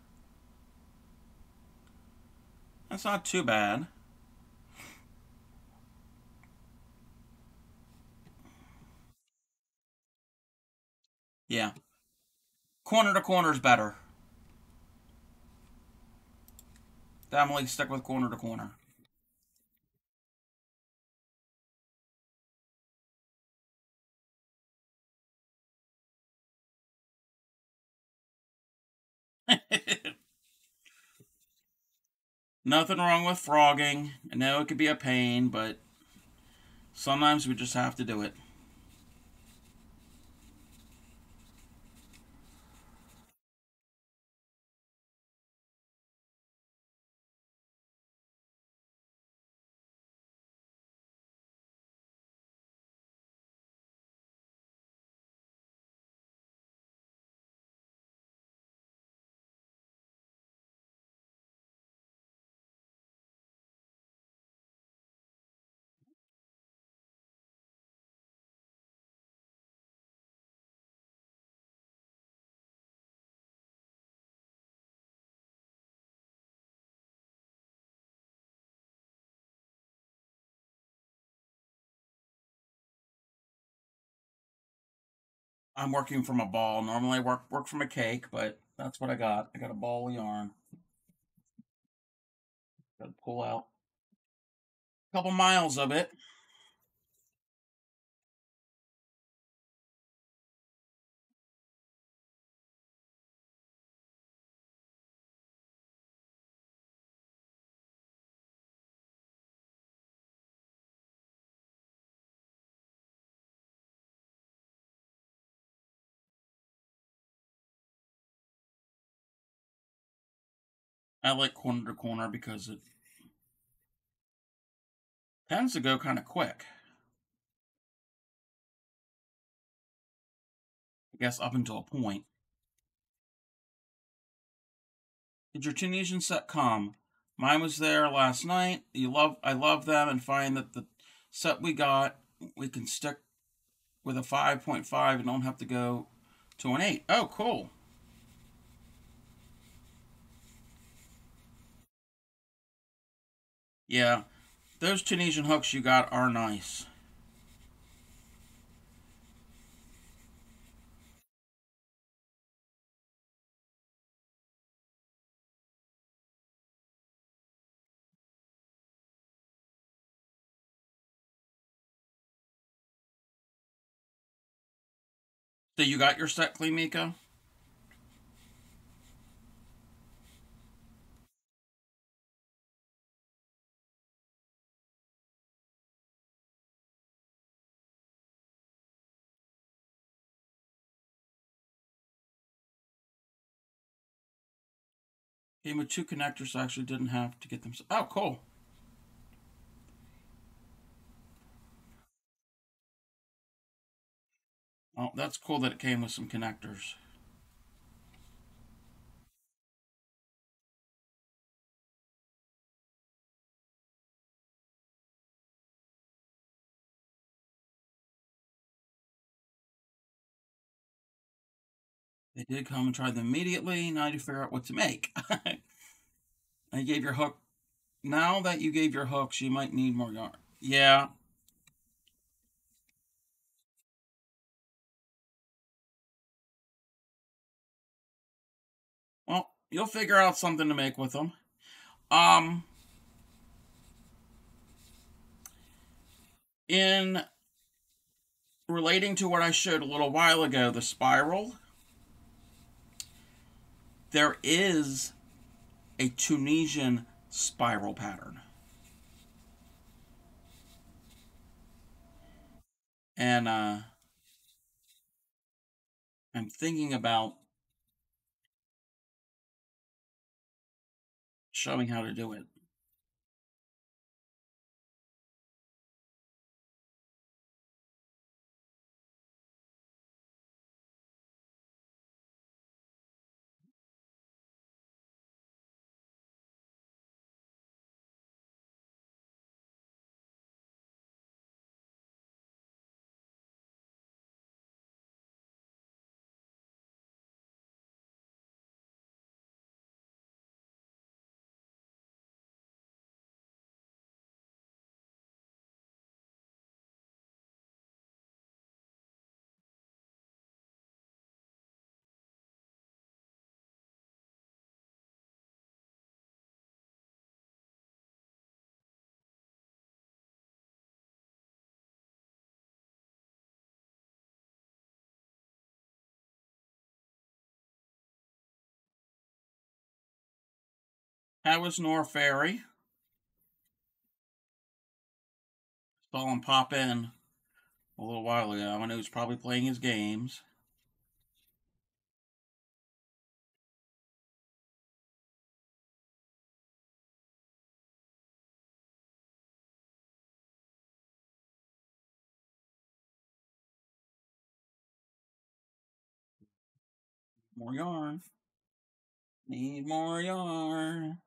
That's not too bad. Yeah. Corner to corner is better. Definitely stick with corner to corner. Nothing wrong with frogging. I know it could be a pain, but sometimes we just have to do it. I'm working from a ball. Normally I work from a cake, but that's what I got. I got a ball of yarn. Gotta pull out a couple miles of it. I like corner to corner because it tends to go kind of quick. I guess up until a point. Did your Tunisian set come? Mine was there last night. I love them and find that the set we got, we can stick with a 5.5 and don't have to go to an 8. Oh, cool. Yeah, those Tunisian hooks you got are nice. So you got your set, Clean. Came with two connectors, so I actually didn't have to get them. Oh, cool. Oh, that's cool that it came with some connectors. They did come and try them immediately. Now you figure out what to make. I gave your hook. Now that you gave your hooks, you might need more yarn. Yeah. Well, you'll figure out something to make with them. Um, in relating to what I showed a little while ago, the spiral, there is a Tunisian spiral pattern. And I'm thinking about showing how to do it. How was Nor Fairy? Saw him pop in a little while ago, and he was probably playing his games. More yarn. Need more yarn.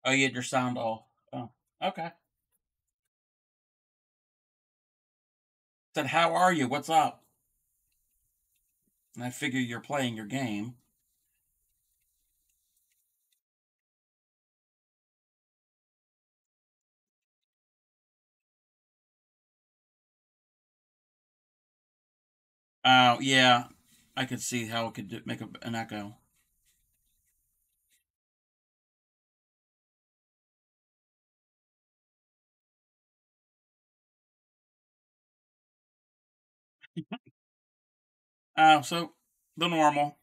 Oh, you had your sound off. Oh, okay. Said, how are you? What's up? And I figure you're playing your game. Oh, yeah. I could see how it could make an echo. So the normal.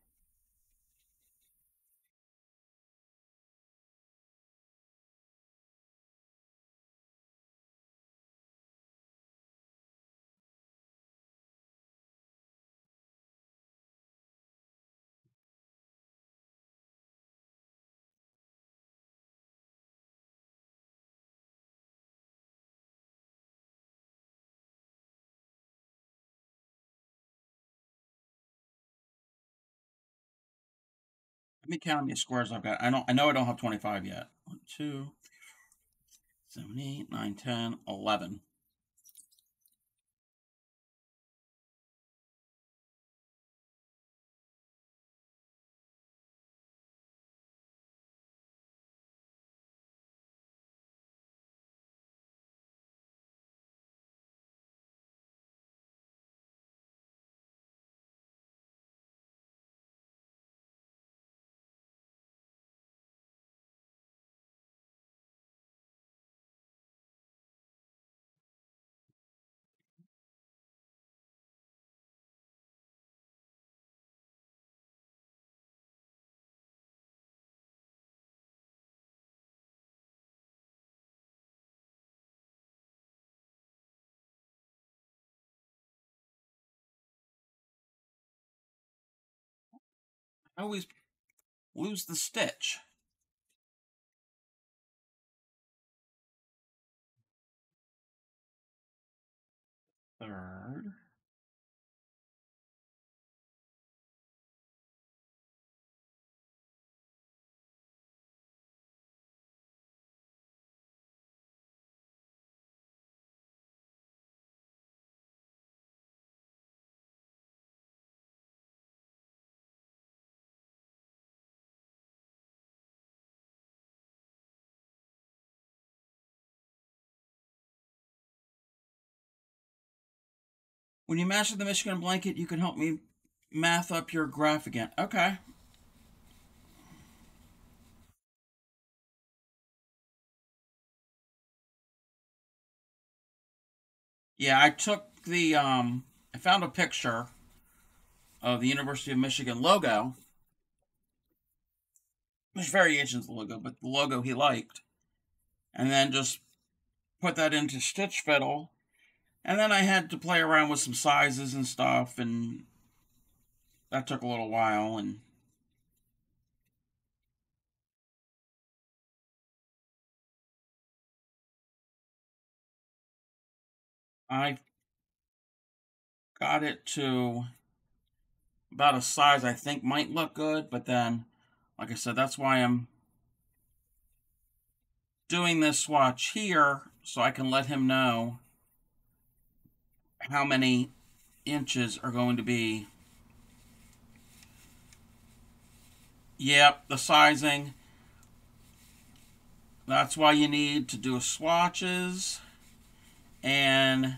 Let me count how many squares I've got. I know I don't have 25 yet. 1, 2, 7, 8, 9, 10, 11. I always lose the stitch. Third. When you master the Michigan blanket, you can help me math up your graph again. Okay. Yeah, I took the I found a picture of the University of Michigan logo. There's variations of the logo, but the logo he liked. And then just put that into Stitch Fiddle. And then I had to play around with some sizes and stuff, and that took a little while. And I got it to about a size I think might look good, but then, like I said, that's why I'm doing this swatch here, so I can let him know how many inches are going to be. Yep, the sizing. That's why you need to do swatches and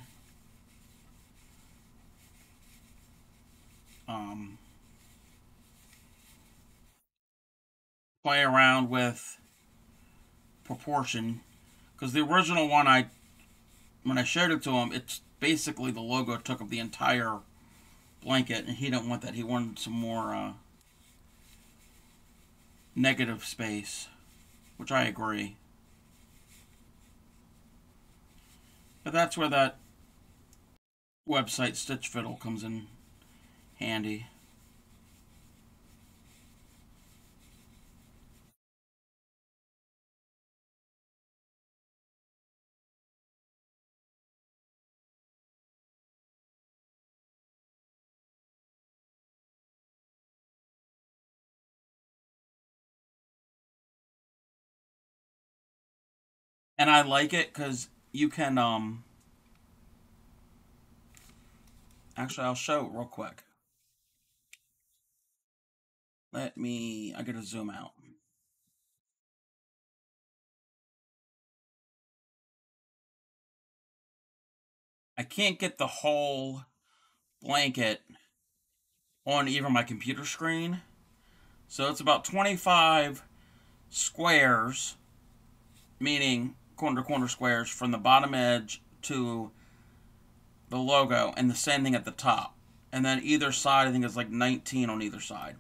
play around with proportion. Because the original one, when I showed it to him, it's basically the logo took up the entire blanket, and he didn't want that. He wanted some more negative space, which I agree. But that's where that website Stitch Fiddle comes in handy. And I like it because you can actually, I'll show it real quick. I gotta zoom out. I can't get the whole blanket on even my computer screen. So it's about 25 squares, meaning corner to corner squares from the bottom edge to the logo, and the same thing at the top. And then either side, I think it's like 19 on either side.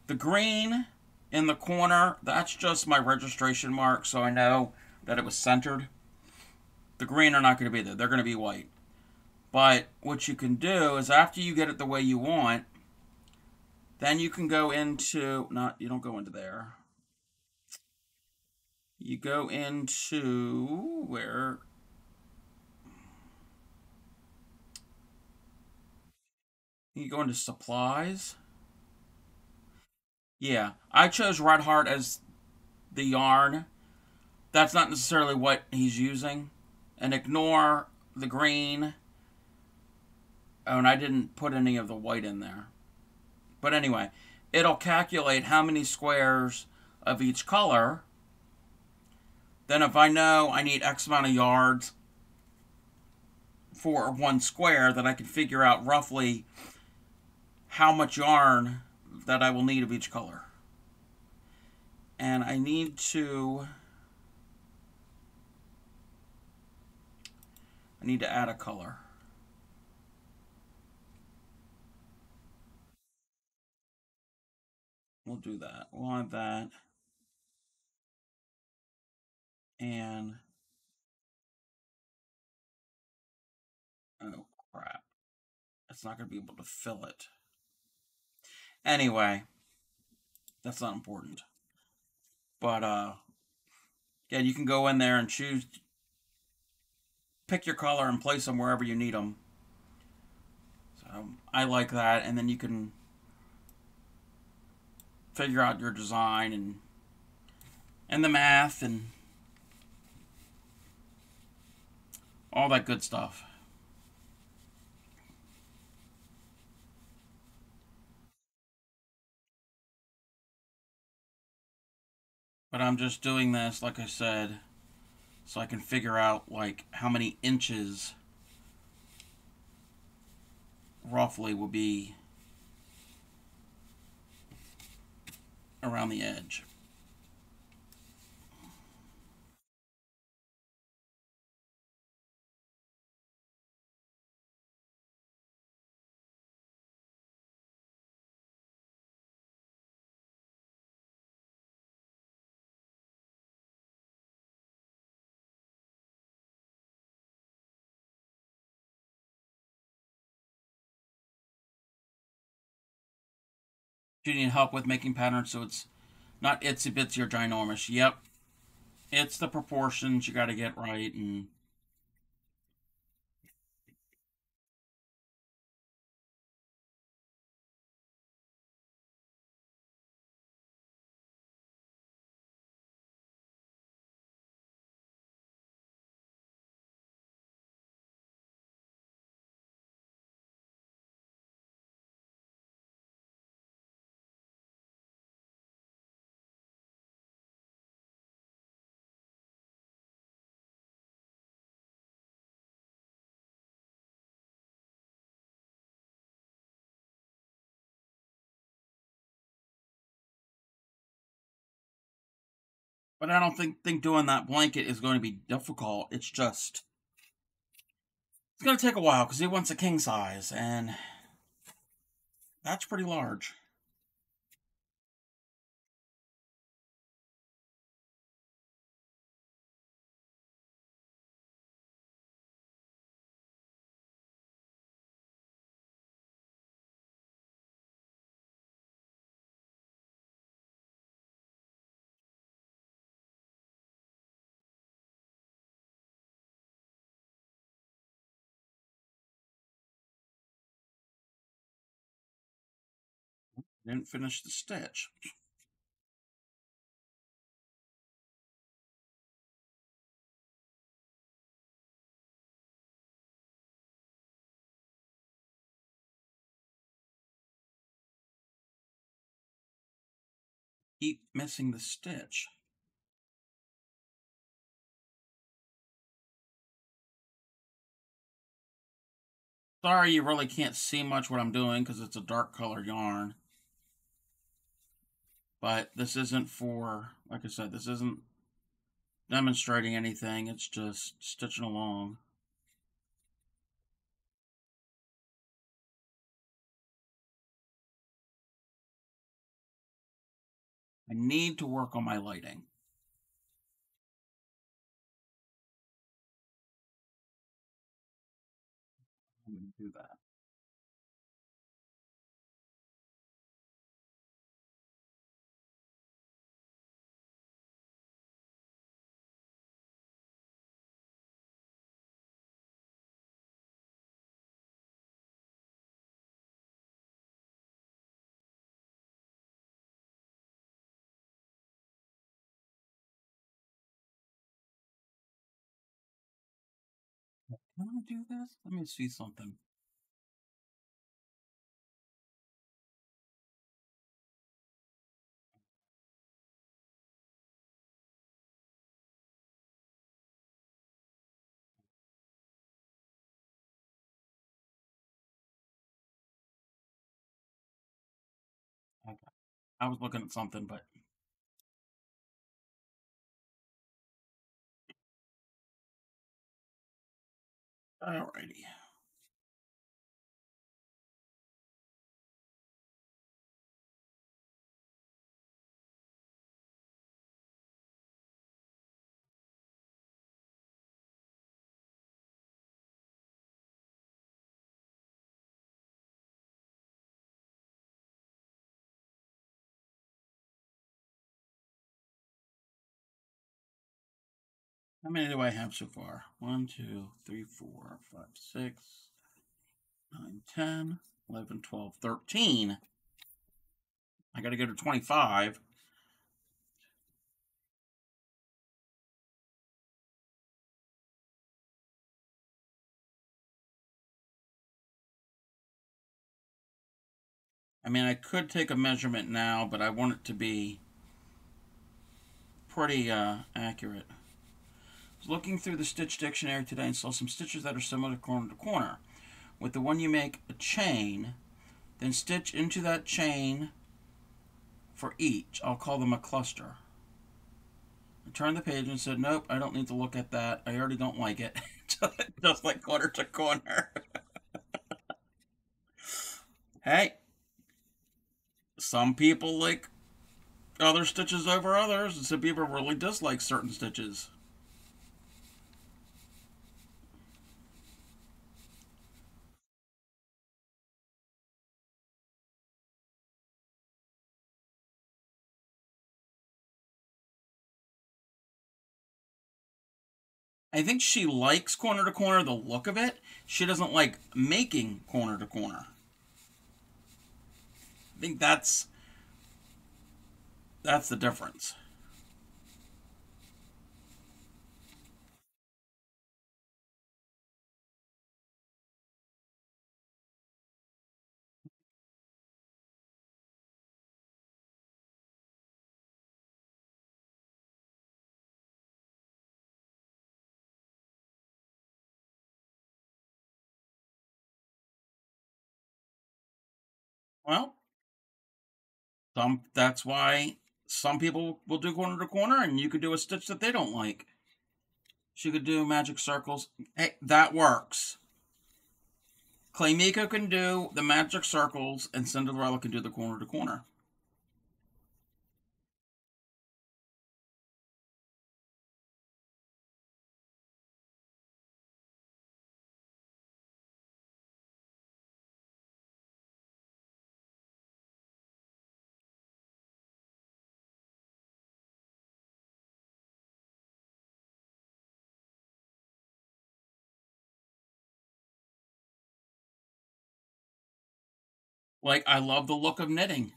The green in the corner, that's just my registration mark, so I know that it was centered. The green are not going to be there. They're going to be white. But what you can do is after you get it the way you want, then you can go into, you don't go into there. You go into where, you go into supplies. Yeah, I chose Red Heart as the yarn. That's not necessarily what he's using. And ignore the green. Oh, and I didn't put any of the white in there. But anyway, it'll calculate how many squares of each color. Then if I know I need X amount of yards for one square, then I can figure out roughly how much yarn that I will need of each color. And I need to add a color. We'll do that. We'll add that. And oh crap. It's not going to be able to fill it. Anyway, That's not important. But again, you can go in there and choose, pick your color and place them wherever you need them. So I like that, and then you can figure out your design and the math and all that good stuff. But I'm just doing this, like I said, so I can figure out like how many inches roughly will be around the edge. Do you need help with making patterns so it's not itsy bitsy or ginormous? Yep, it's the proportions you got to get right, and but I don't think doing that blanket is going to be difficult. It's just it's going to take a while because he wants a king size, and that's pretty large. Didn't finish the stitch. Keep missing the stitch. Sorry, you really can't see much what I'm doing because it's a dark colored yarn. But this isn't for, like I said, this isn't demonstrating anything. It's just stitching along. I need to work on my lighting. I'm going to do that. Can I do this? Let me see something. Okay. I was looking at something, but alrighty. How many do I have so far? 1, 2, 3, 4, 5, 6, 9, 10, 11, 12, 13. I got to go to 25. I mean, I could take a measurement now, but I want it to be pretty accurate. I was looking through the stitch dictionary today and saw some stitches that are similar corner to corner. With the one you make a chain, then stitch into that chain for each. I'll call them a cluster. I turned the page and said, nope, I don't need to look at that. I already don't like it. Just like corner to corner. Hey, some people like other stitches over others, and some people really dislike certain stitches. I think she likes corner to corner, the look of it. She doesn't like making corner to corner. I think that's the difference. Well, that's why some people will do corner to corner, and you could do a stitch that they don't like. She could do magic circles. Hey, that works. Claymiko can do the magic circles, and Cinderella can do the corner to corner. Like, I love the look of knitting.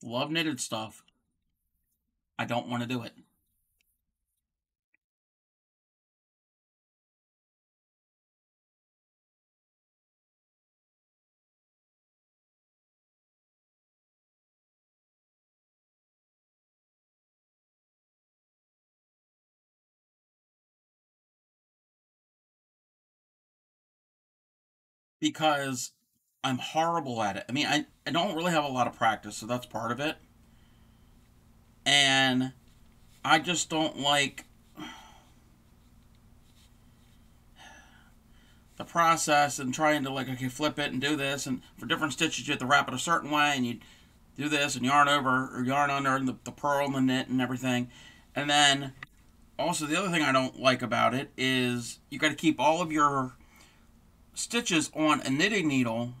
Love knitted stuff. I don't want to do it. Because I'm horrible at it. I mean, I don't really have a lot of practice, so that's part of it. And I just don't like the process and trying to, like, okay, flip it and do this. And for different stitches, you have to wrap it a certain way, and you do this and yarn over or yarn under and the purl and the knit and everything. And then also the other thing I don't like about it is you got to keep all of your stitches on a knitting needle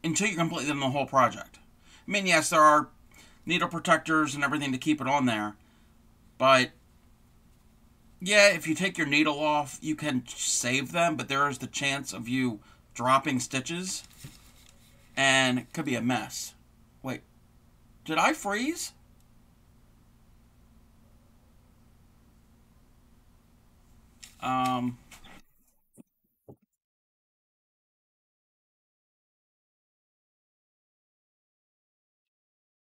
until you complete them the whole project. I mean, yes, there are needle protectors and everything to keep it on there, but yeah, if you take your needle off, you can save them, but there is the chance of you dropping stitches, and it could be a mess. Wait, did I freeze? Um,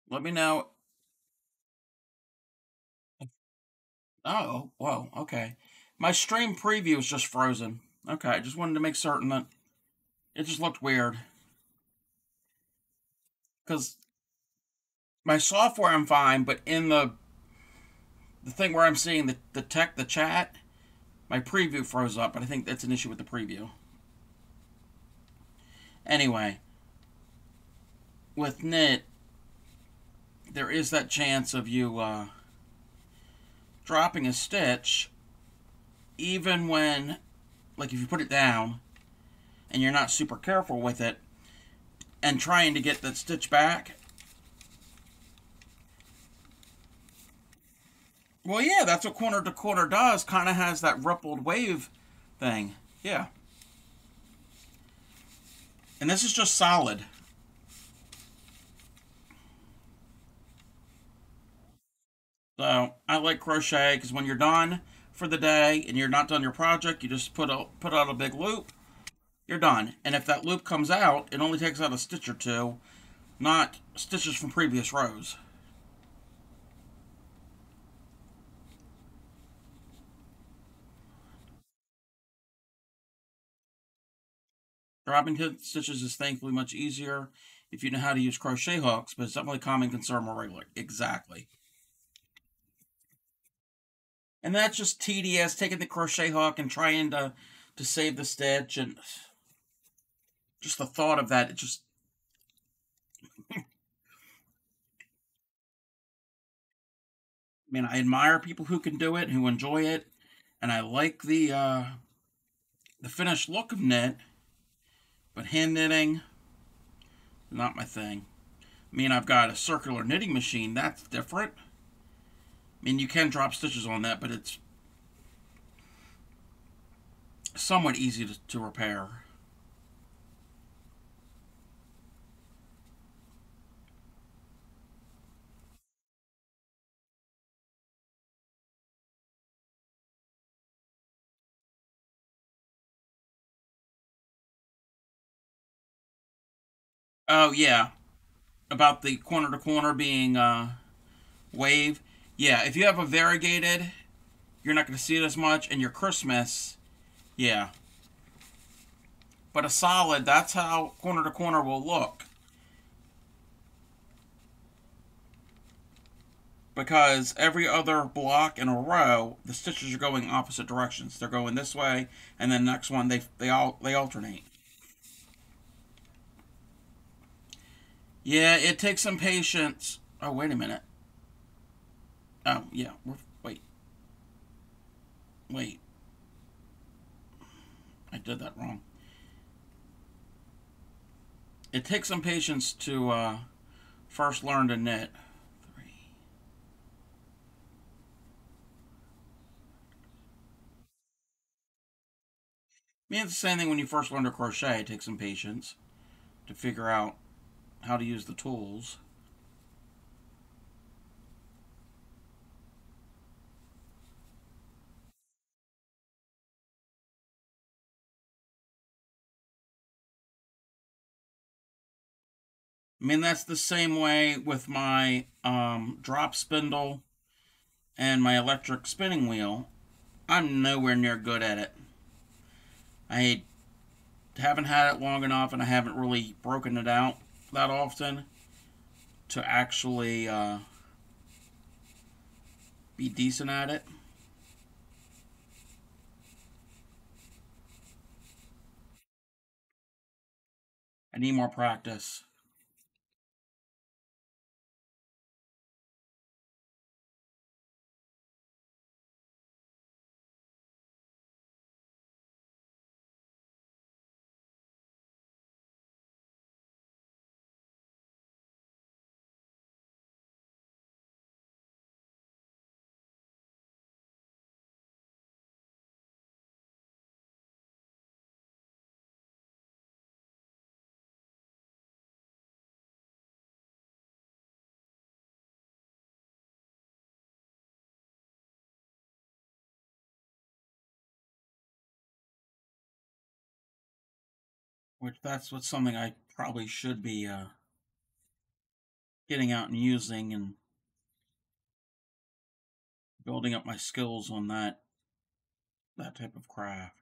Let me know. Oh, whoa, okay. My stream preview is just frozen. Okay, I just wanted to make certain that it just looked weird. Because my software I'm fine, but in the thing where I'm seeing the chat, my preview froze up, but I think that's an issue with the preview. Anyway, with knit, there is that chance of you dropping a stitch, even when, like, if you put it down and you're not super careful with it, and trying to get that stitch back, Well, yeah, that's what corner to corner does. Kind of has that rippled wave thing. Yeah. And this is just solid. So I like crochet because when you're done for the day and you're not done your project, you just put out a big loop. You're done. And if that loop comes out, it only takes out a stitch or two, not stitches from previous rows. Dropping stitches is thankfully much easier if you know how to use crochet hooks, but it's definitely a common concern more regular. Exactly. And that's just tedious, taking the crochet hook and trying to save the stitch, and just the thought of that, it just, I mean, I admire people who can do it, who enjoy it, and I like the finished look of knit, but hand knitting, not my thing. I mean, I've got a circular knitting machine, that's different. I mean, you can drop stitches on that, but it's somewhat easy to repair. Oh, yeah, about the corner to corner being wave. Yeah, if you have a variegated, you're not going to see it as much, and your Christmas, yeah. But a solid, that's how corner to corner will look. Because every other block in a row, the stitches are going opposite directions. They're going this way, and then the next one they alternate. Yeah, it takes some patience. Oh, wait a minute. Oh, yeah. Wait, wait. I did that wrong. It takes some patience to first learn to knit. Three. I mean, it's the same thing when you first learn to crochet. It takes some patience to figure out how to use the tools. I mean, that's the same way with my drop spindle and my electric spinning wheel. I'm nowhere near good at it. I haven't had it long enough, and I haven't really broken it out that often to actually be decent at it. I need more practice. Which that's what something I probably should be getting out and using and building up my skills on that type of craft.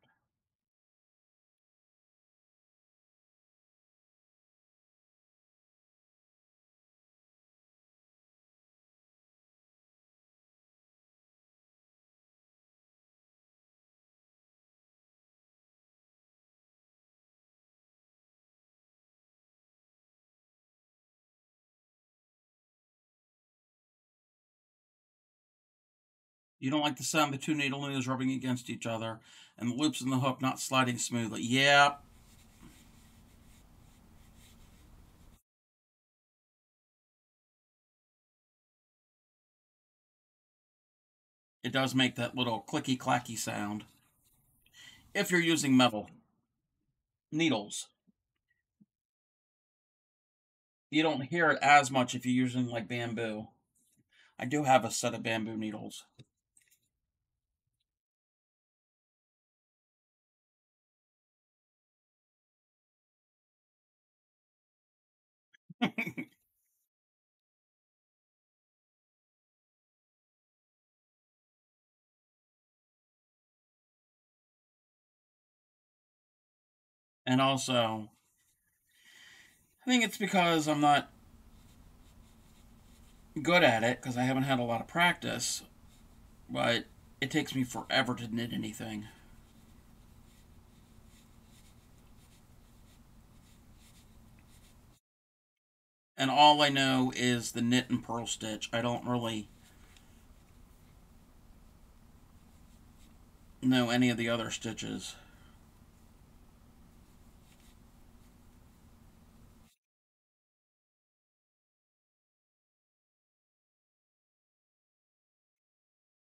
You don't like the sound of the two needle needles rubbing against each other and the loops in the hook not sliding smoothly. Yeah, It does make that little clicky clacky sound if you're using metal needles. You don't hear it as much if you're using like bamboo. I do have a set of bamboo needles. And also, I think it's because I'm not good at it because I haven't had a lot of practice, but it takes me forever to knit anything. And all I know is the knit and purl stitch. I don't really know any of the other stitches.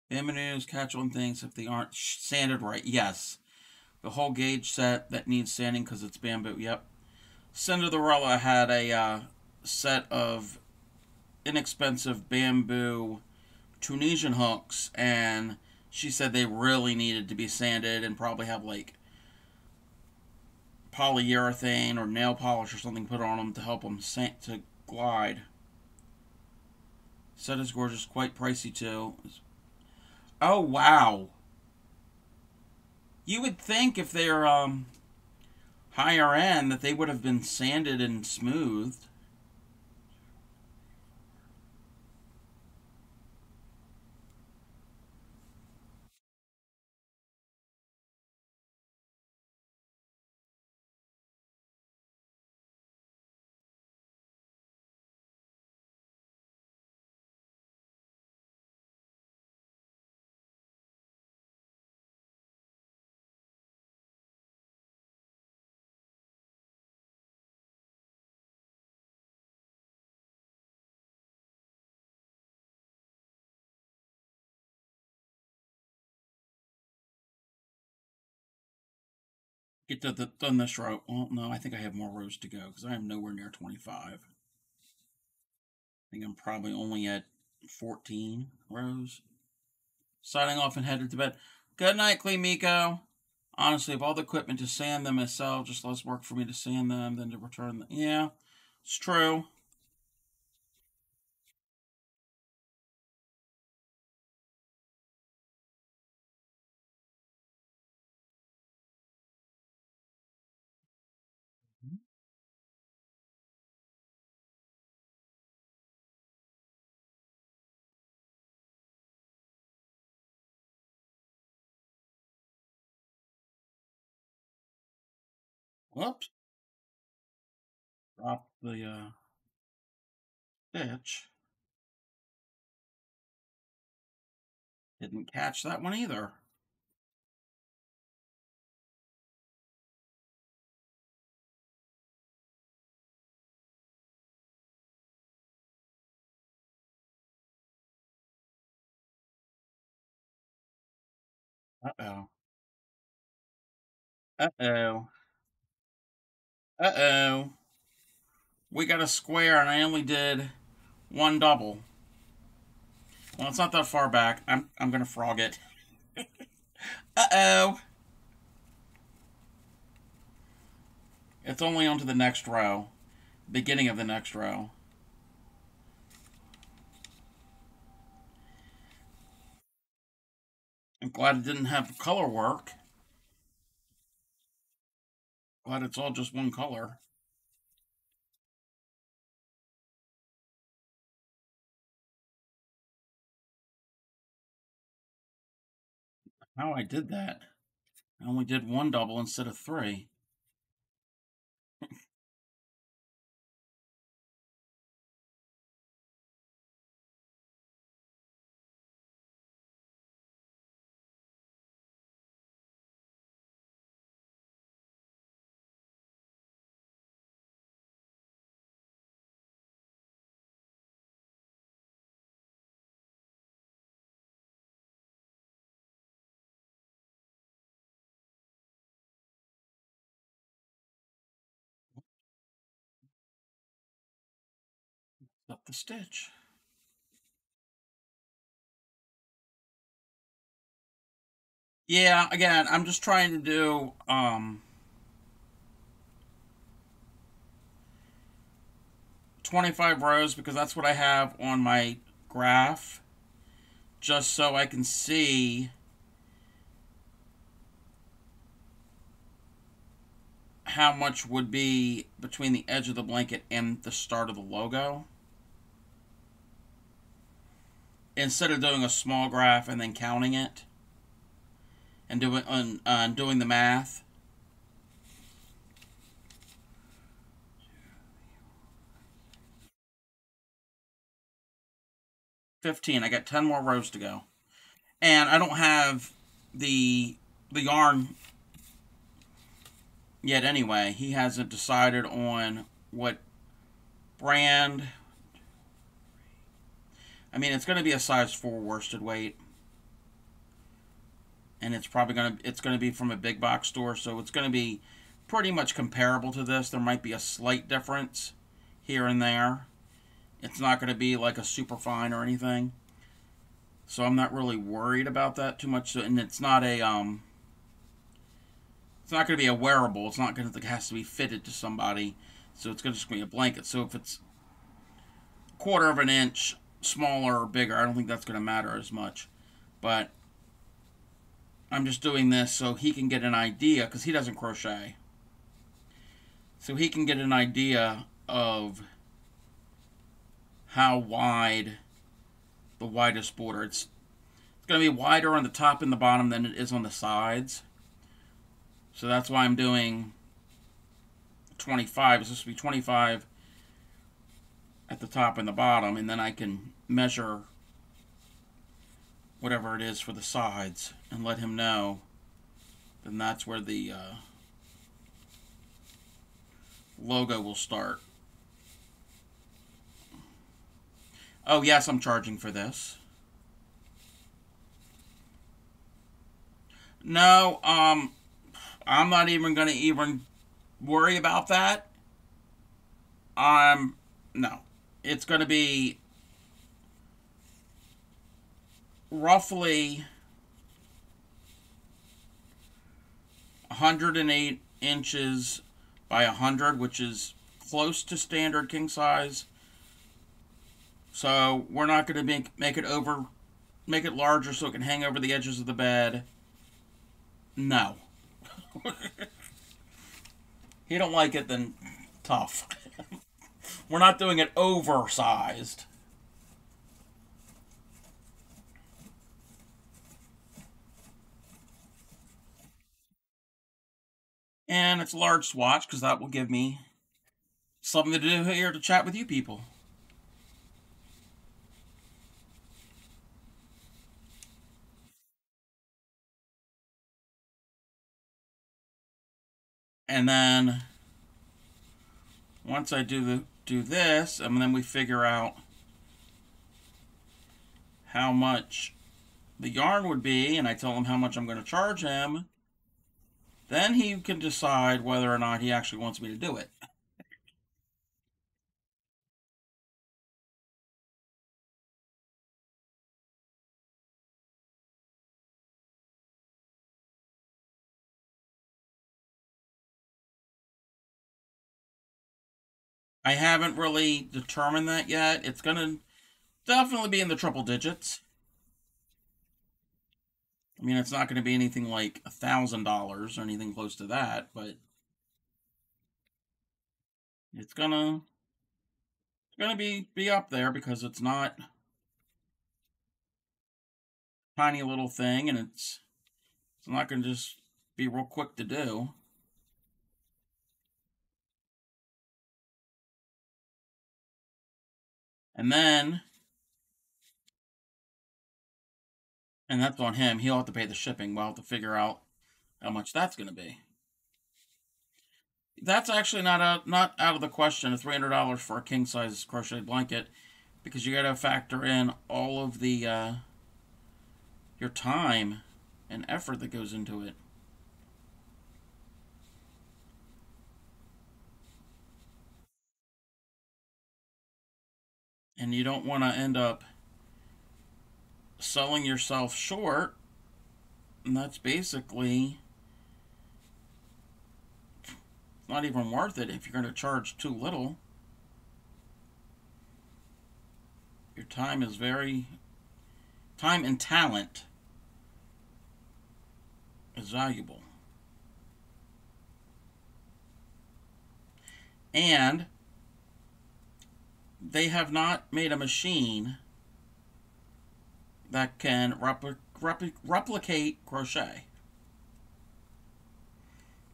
Bamboos catch on things if they aren't sanded right. Yes. The whole gauge set that needs sanding because it's bamboo. Yep. Cinderella had a set of inexpensive bamboo Tunisian hooks, and she said they really needed to be sanded and probably have like polyurethane or nail polish or something put on them to help them to glide. Set is gorgeous, quite pricey too. Oh wow! You would think if they're higher end that they would have been sanded and smoothed. Get to done this row. Well, no, I think I have more rows to go because I am nowhere near 25. I think I'm probably only at 14 rows. Signing off and headed to bed. Good night, Clemiko. Honestly, of all the equipment to sand them myself, just less work for me to sand them than to return them. Yeah, it's true. Whoops. Dropped the stitch. Didn't catch that one either. Uh-oh. Uh-oh. Uh-oh. We got a square and I only did one double. Well, it's not that far back. I'm gonna frog it. Uh-oh. It's only onto the next row. Beginning of the next row. I'm glad it didn't have color work. Glad it's all just one color. How I did that. I only did one double instead of three. Up the stitch. Yeah, again, I'm just trying to do 25 rows because that's what I have on my graph, just so I can see how much would be between the edge of the blanket and the start of the logo. Instead of doing a small graph and then counting it and doing the math. 15. I got 10 more rows to go. And I don't have the yarn yet anyway. He hasn't decided on what brand. I mean, it's going to be a size 4 worsted weight. And it's probably going to be from a big box store, so it's going to be pretty much comparable to this. There might be a slight difference here and there. It's not going to be like a super fine or anything. So I'm not really worried about that too much. And it's not a it's not going to be a wearable. It's not going to, it has to be fitted to somebody. So it's going to just be a blanket. So if it's a quarter of an inch smaller or bigger, I don't think that's going to matter as much. But I'm just doing this so he can get an idea, because he doesn't crochet. So he can get an idea of how wide the widest border. It's going to be wider on the top and the bottom than it is on the sides. So that's why I'm doing 25. It's supposed to be 25 at the top and the bottom, and then I can measure whatever it is for the sides and let him know. Then that's where the logo will start. Oh yes, I'm charging for this. No, I'm not even going to even worry about that. No. It's going to be roughly 108 inches by 100, which is close to standard king size. So we're not going to make it larger so it can hang over the edges of the bed. No. He don't like it, then tough. We're not doing it oversized. And it's a large swatch because that will give me something to do here to chat with you people. And then once I do this, and then we figure out how much the yarn would be, and I tell him how much I'm going to charge him, then he can decide whether or not he actually wants me to do it. I haven't really determined that yet. It's going to definitely be in the triple digits. I mean, it's not going to be anything like $1,000 or anything close to that, but it's gonna be up there because it's not a tiny little thing, and it's not gonna just be real quick to do. And then, and that's on him. He'll have to pay the shipping. We'll have to figure out how much that's gonna be. That's actually not out of the question. $300 for a king size crocheted blanket, because you got to factor in all of the your time and effort that goes into it. And you don't want to end up selling yourself short. And that's basically not even worth it if you're going to charge too little. Your time is time and talent is valuable. And they have not made a machine that can replicate crochet.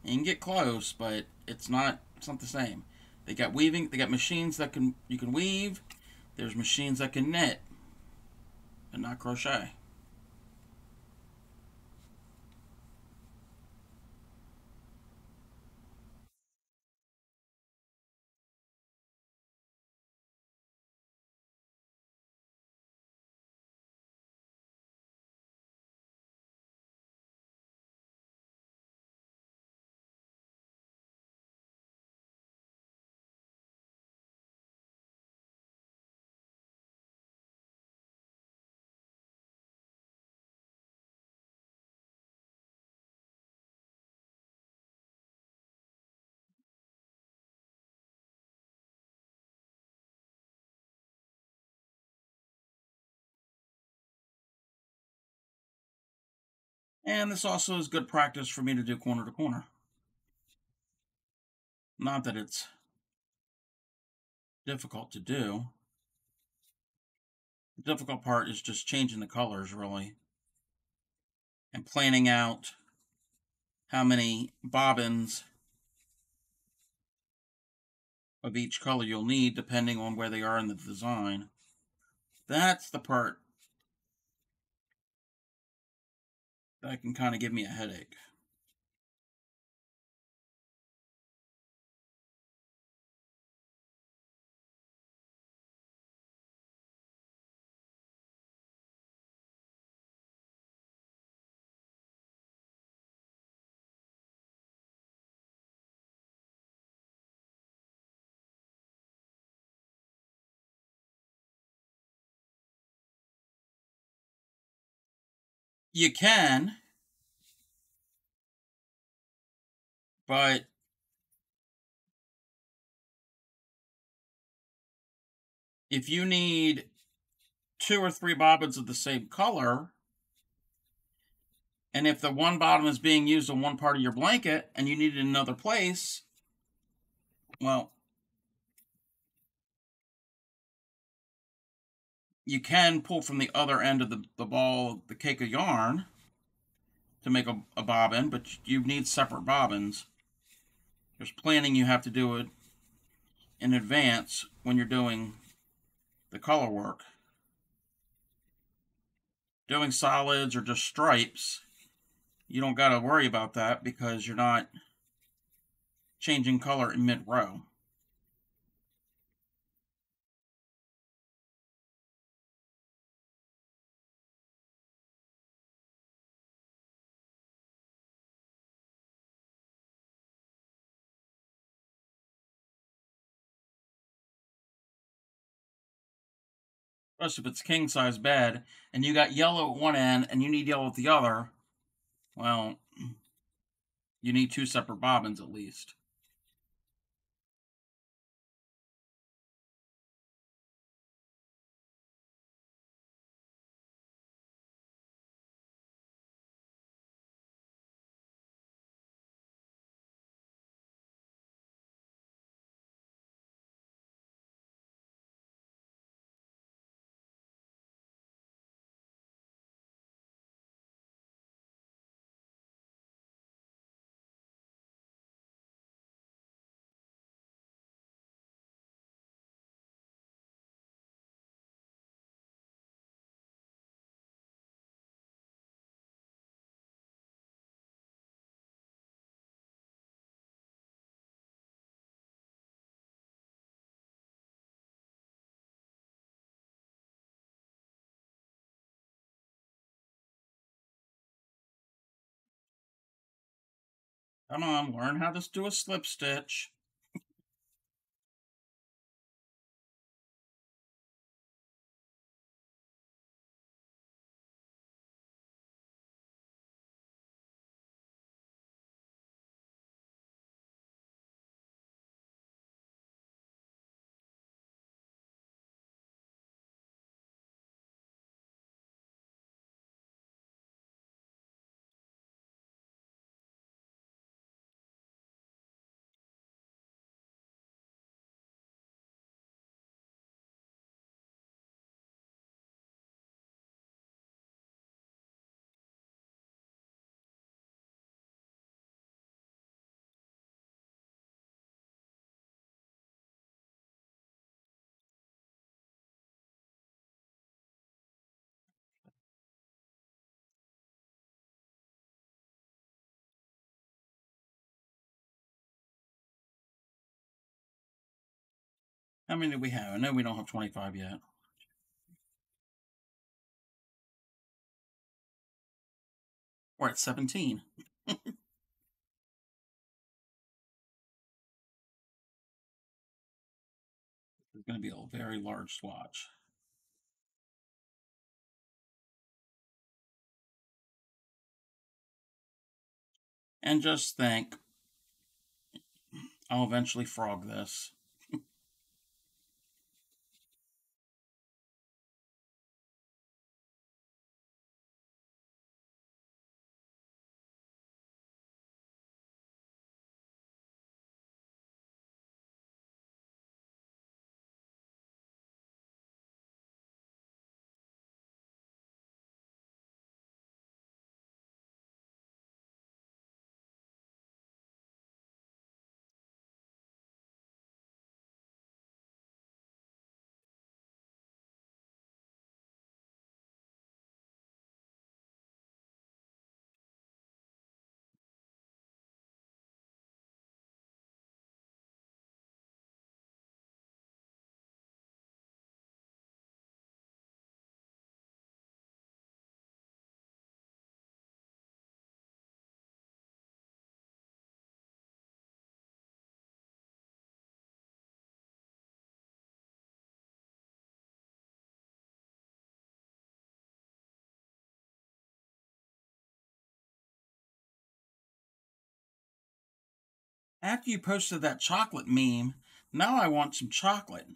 You can get close, but it's not the same. They got weaving. They got machines that you can weave. There's machines that can knit, but not crochet. And this also is good practice for me to do corner to corner. Not that it's difficult to do. The difficult part is just changing the colors, really, and planning out how many bobbins of each color you'll need depending on where they are in the design. That's the part that can kind of give me a headache. You can, but if you need 2 or 3 bobbins of the same color, and if the one bottom is being used on one part of your blanket and you need it in another place, well, you can pull from the other end of the ball, the cake of yarn, to make a bobbin, but you need separate bobbins. There's planning you have to do it in advance when you're doing the color work. Doing solids or just stripes, you don't got to worry about that because you're not changing color in mid-row. Especially if it's king size bed and you got yellow at one end and you need yellow at the other, well, you need 2 separate bobbins at least. Come on, learn how to do a slip stitch. How many do we have? I know we don't have 25 yet. We're at 17. It's going to be a very large swatch. And just think, I'll eventually frog this. After you posted that chocolate meme, now I want some chocolate.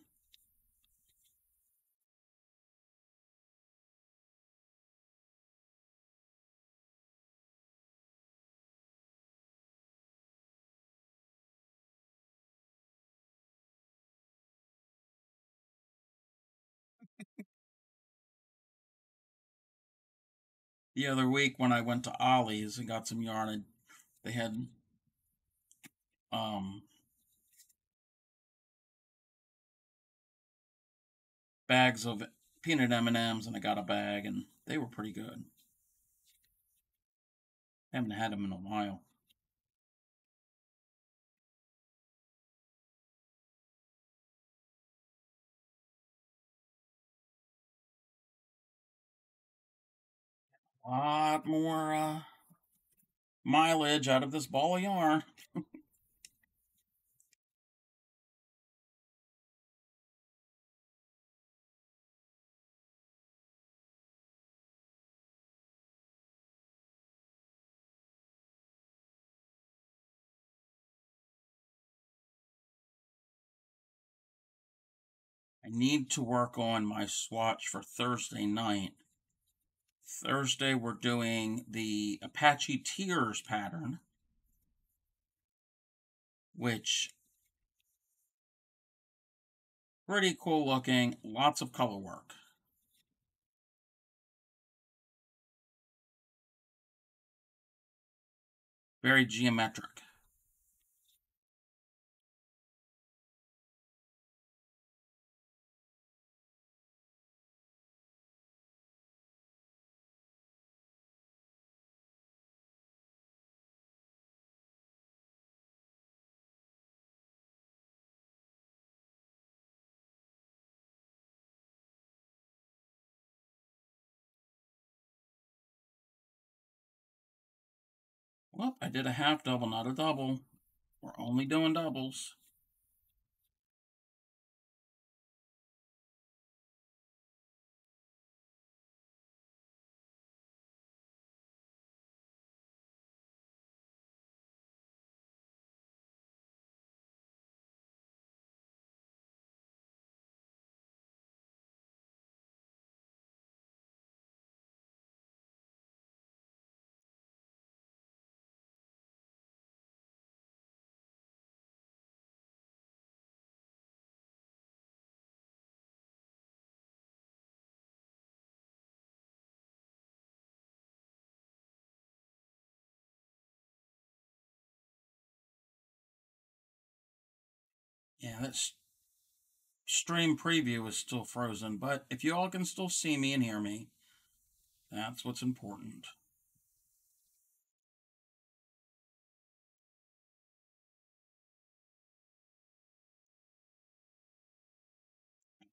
The other week when I went to Ollie's and got some yarn, they had um, bags of peanut M&Ms, and I got a bag, and they were pretty good. Haven't had them in a while. A lot more mileage out of this ball of yarn. I need to work on my swatch for Thursday night. Thursday we're doing the Apache Tears pattern, which pretty cool looking, lots of color work. Very geometric. Well, I did a half double, not a double. We're only doing doubles. Yeah, that stream preview is still frozen, but if you all can still see me and hear me, that's what's important.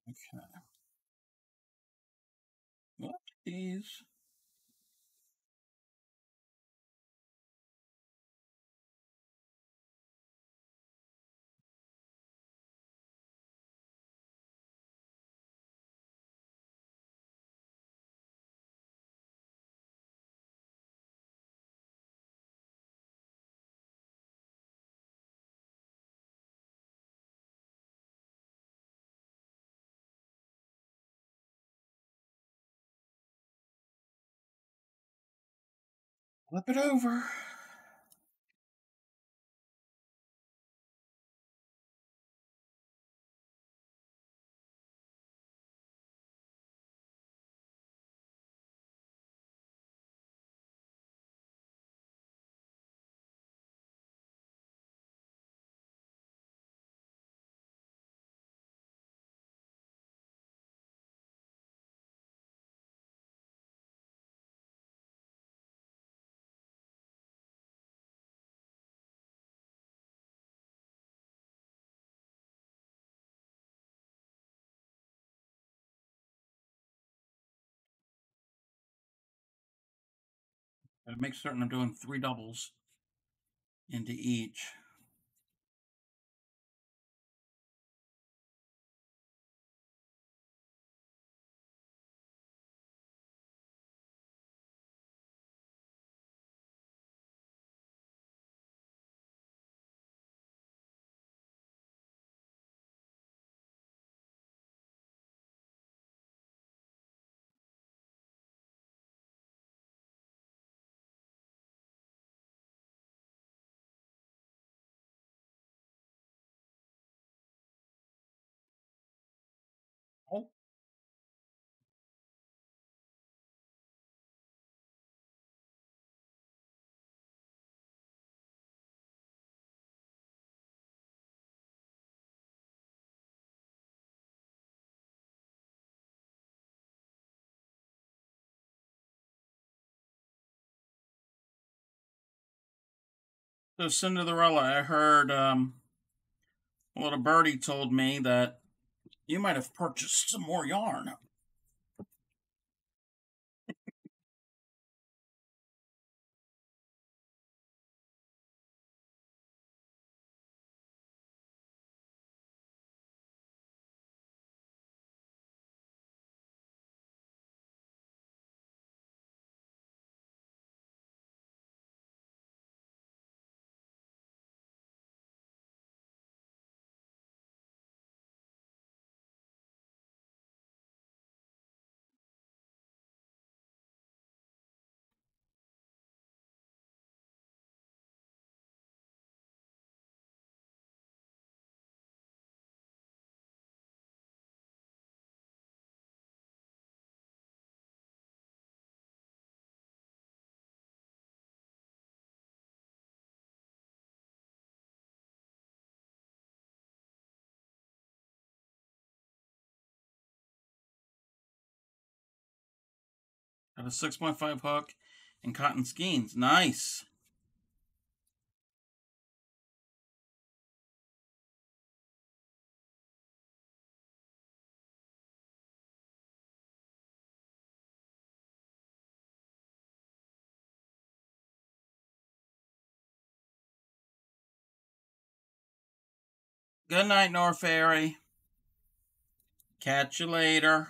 Okay. Whoopsies. Flip it over. Gotta make certain I'm doing 3 doubles into each. Oh, so Cinderella, I heard a little birdie told me that you might have purchased some more yarn. Got a 6.5 hook and cotton skeins. Nice. Good night, North Fairy. Catch you later.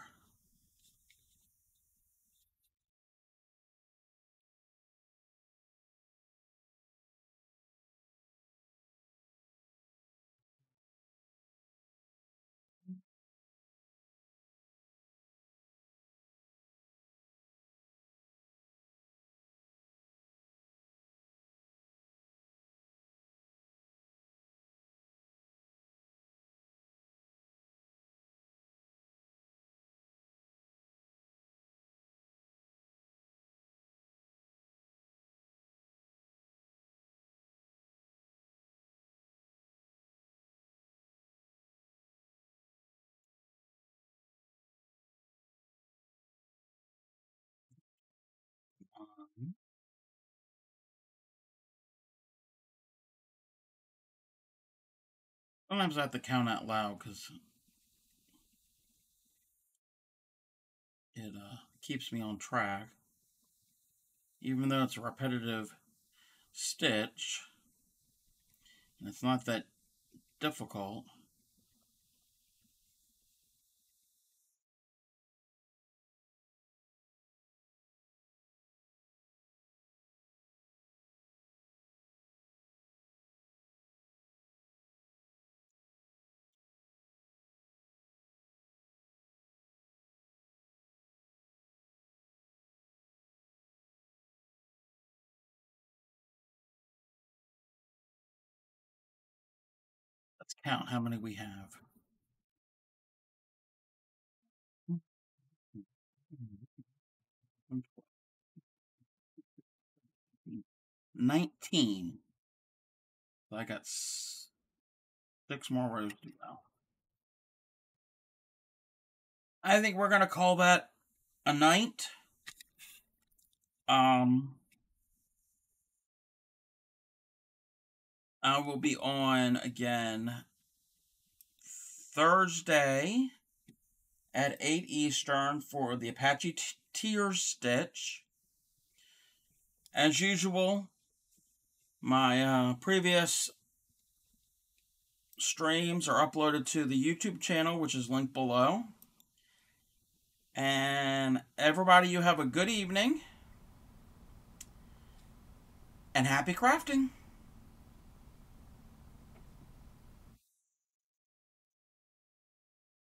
Sometimes I have to count out loud because it keeps me on track. Even though it's a repetitive stitch, and it's not that difficult. Let's count how many we have. 19. So I got 6 more rows to go. I think we're going to call that a night. I will be on again Thursday at 8 Eastern for the Apache Tears Stitch. As usual, my previous streams are uploaded to the YouTube channel, which is linked below. And everybody, you have a good evening and happy crafting.